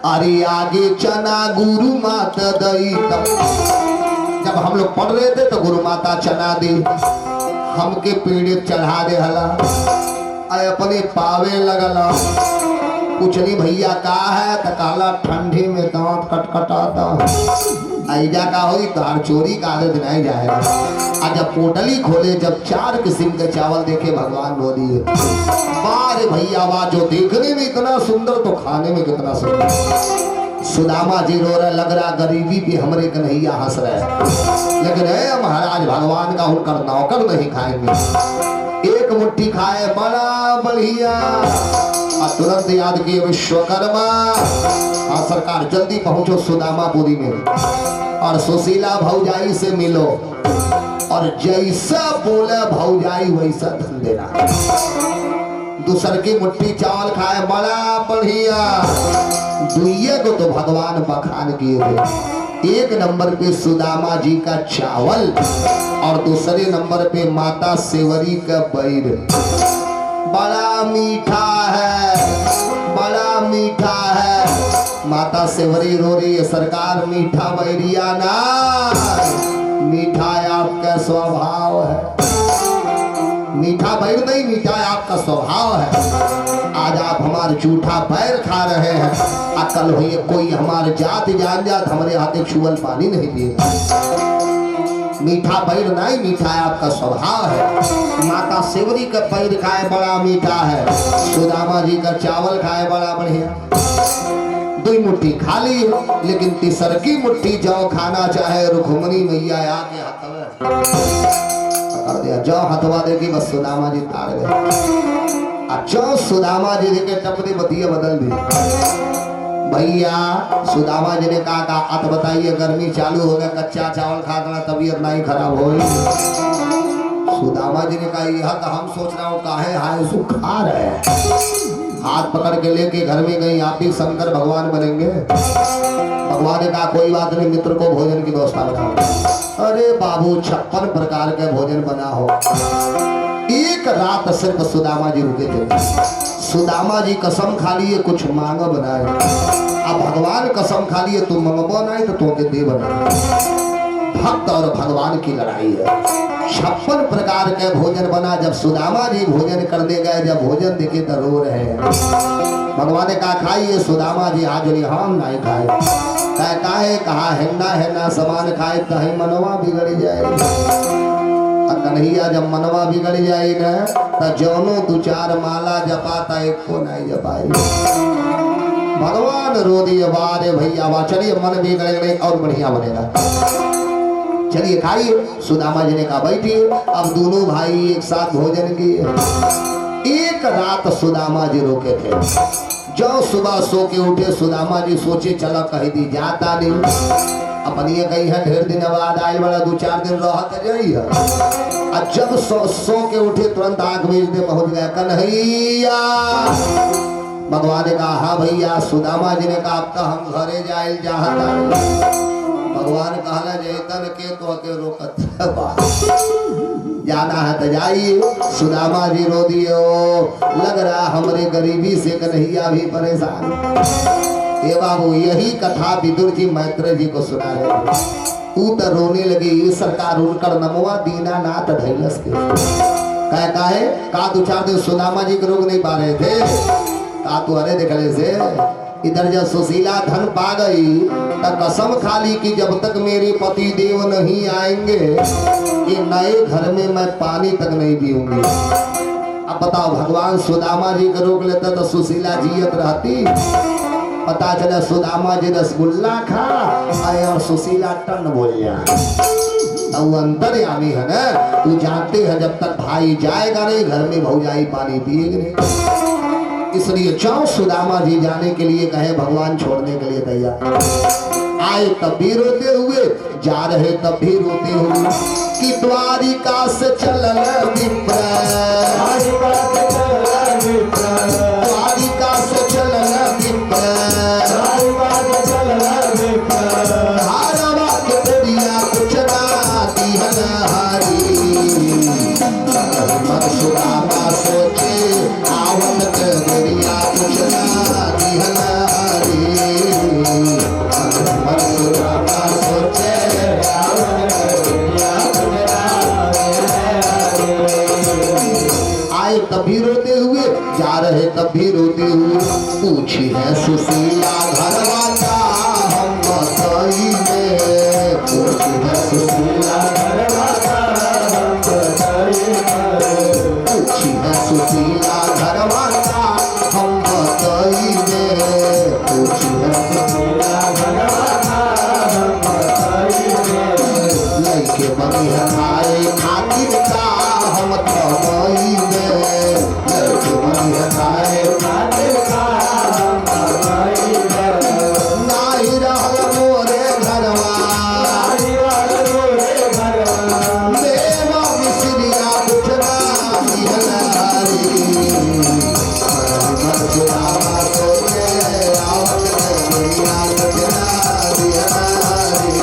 अरे आगे चना गुरु माता दई। जब हम लोग पढ़ रहे थे तो गुरु माता चना दी, हमके पीड़ित चढ़ा दे हला, अपने पावे लगला। पूछनी भैया का है तो काला ठंडी में दांत कटकटाता, ऐजा का हुई तार चोरी का आदत नहीं जाएगा। आज जब पोटली खोले, जब 4 किस्म के चावल देखे भगवान रो दिए। बारे भैया वाह, जो देखने में इतना सुंदर तो खाने में कितना सुंदर। सुदामा जी रो रहे, लग रहा गरीबी भी हमरे कन्हैया हंस रहे। लेकिन है महाराज भगवान का उनकर नौकर नहीं खाएंगे। एक मुट्ठी खाए बड़ा बढ़िया, और तुरंत याद किए विश्वकर्मा। हाँ सरकार जल्दी पहुंचो सुदामापुरी में और सुशीला भौजाई से मिलो, और जैसा बोले भौजाई वैसा धन देना। दूसर की मुट्ठी चावल खाए बड़ा बढ़िया, दुइये को तो भगवान बखान किए थे। 1 नंबर पे सुदामा जी का चावल और दूसरे नंबर पे माता सेवरी का बैर। बड़ा मीठा है, बड़ा मीठा है। माता सेवरी रो रही है, सरकार मीठा बैरिया ना, मीठा आपका स्वभाव है। मीठा बैर नहीं, मीठा आपका स्वभाव है। आज आप हमारे झूठा बैर खा रहे हैं, अकल हुई कोई हमारे जात जान जात हमारे हाथे छुअल पानी नहीं पिएगा। मीठा बैर नहीं, मीठा आपका स्वभाव है। माता सेवरी का बैर खाए बड़ा मीठा है, सुदामा जी का चावल खाए बड़ा बढ़िया। 2 मुट्ठी खा ली, लेकिन तीसर की मुट्ठी जो खाना चाहे रुक्मणी मैया आके हाथ कर दिया। जो हथवा देगी बस सुदामा जी तार गए। अच्छा सुदामा जी देखे टपदी बतिया बदल दी। भैया सुदामा जी ने कहा अत बताइए गर्मी चालू हो गया, कच्चा चावल खाकर तबीयत नहीं खराब हो। सुदामा जी ने कहा यह तो हम सोच रहा हूँ काहे हाय सु खा रहे। हाथ पकड़ के लेके घर में गई, आप ही शंकर भगवान बनेंगे। भगवान ने कहा कोई बात नहीं, मित्र को भोजन की व्यवस्था बनाओ। अरे बाबू 56 प्रकार के भोजन बना हो। एक रात सिर्फ सुदामा जी रुके थे। सुदामा जी कसम खा लिए कुछ मांग बनाए। अब भगवान कसम खा लिए तुम मंगबो नहीं तो तुमके दे बनाए। भक्त और भगवान की लड़ाई है। 56 प्रकार के भोजन बना। जब सुदामा जी भोजन करने गए, जब भोजन देखे तो रो रहे हैं। भगवान ने कहा खाइए। सुदामा जी आज हम नहीं खाए। कहा है, कहा है ना समान खाए कहीं मनवा बिगड़ जाए। कन्हैया जब मनवा बिगड़ जाए न तो जौनो दो चार माला जपाता एक को नहीं जपाए। भगवान रो दिए बारे भैया बा, चलिए मन बिगड़े नहीं और बढ़िया बनेगा, चलिए खाइए। सुदामा जी ने कहा बैठिए। अब दोनों भाई एक साथ भोजन किए। एक रात सुदामा जी रुके थे। जब सुबह सो के उठे सुदामा जी सोचे चला कहीं दी जाता नहीं, अपनी कही है ढेर दिन बाद आए बड़ा 2-4 दिन रहा जाइए। और जब सो के उठे तुरंत आग भेज दे पहुंच गया कन्हैया। भगवान ने कहा हाँ भैया। सुदामा जी ने कहा अब तो हम घरे जाए चाहता। भगवान कहला जैतन के तो के रोकत जाना है तो जाइए। सुदामा जी रो दिए, लग रहा हमरे गरीबी से कन्हैया भी परेशान। ए बाबू यही कथा विदुर जी मैत्रेय जी को सुना रहे। तू तो रोने लगी सरकार उनकर नमवा दीनानाथ धैलस के कह है का 2-4 दिन सुदामा जी के रोग नहीं पा रहे थे का तू अरे देखले से। इधर जब सुशीला धन पा गई तो कसम खाली कि जब तक मेरे पति देव नहीं आएंगे ये नए घर में मैं पानी तक नहीं पीऊंगी। अब बताओ भगवान सुदामा जी को रोक लेते तो सुशीला जीवित रहती। पता चला सुदामा जी रसगुल्ला खा आए और सुशीला टन बोल जाए। वो अंतर्यामी है ना, तू जानते हैं जब तक भाई जाएगा नहीं घर में भौजाई पानी पिएगी नहीं। इसलिए चाहो सुदामा जी जाने के लिए कहे भगवान छोड़ने के लिए तैयार। आए तब भी रोते हुए जा रहे तब भी रोते हुए कि द्वारिका से चलल विप्र, द्वारिका से चलल विप्र, हारवा के तेरिया कुछ ना दिहन हरी। मन सुदामा सोचे आवत के तेरिया कुछ ना दिहन हरी। मन सुदामा सोचे आवत के तेरिया कुछ ना दिहन हरी। आए तभी रोते हुए जा रहे तब भी रोते हुए पूछी है सुशीला घरवा का हम बताइए। पूछी है सुशीला घरवा का हम बताइए। पूछी है सुशीला घरवा का हम बताइए। पूछी है सुशीला घरवा का हम बताइए। लइके बनी है खाए खातिर का हम थमाइए। लइके बनी है खाए खातिर का हम थमाइए। नाही रहल मोरे घरवा, नाही रहल मोरे घरवा। देवा मिसरिया कुछ ना दिहन हरी। मन सुदामा सोचे आवत के तेरिया कुछ ना दिहन हरी।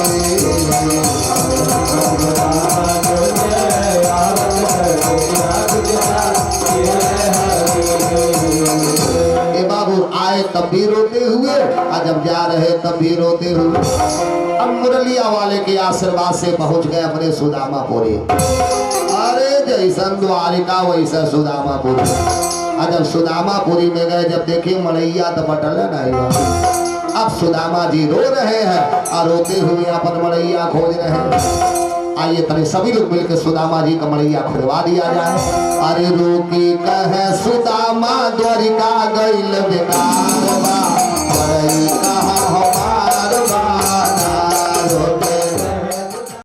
आए तब भी रोते हुए और जब जा रहे तब भी रोते हुए। अब मुरलिया वाले के आशीर्वाद से पहुंच गए अपने सुदामापुरी। अरे जैसन द्वारिका वैसा सुदामापुरी। और जब सुदामापुरी में गए जब देखे मलैया तो बटल नहीं। अब सुदामा जी रो रहे हैं और रोते हुए अपन मलैया खोज रहे हैं। आइए तने सभी लोग मिलकर सुदामा जी का मलैया खुलवा दिया जाए। अरे रोकी कहे सुदामा द्वारिका गइल बेकार बा।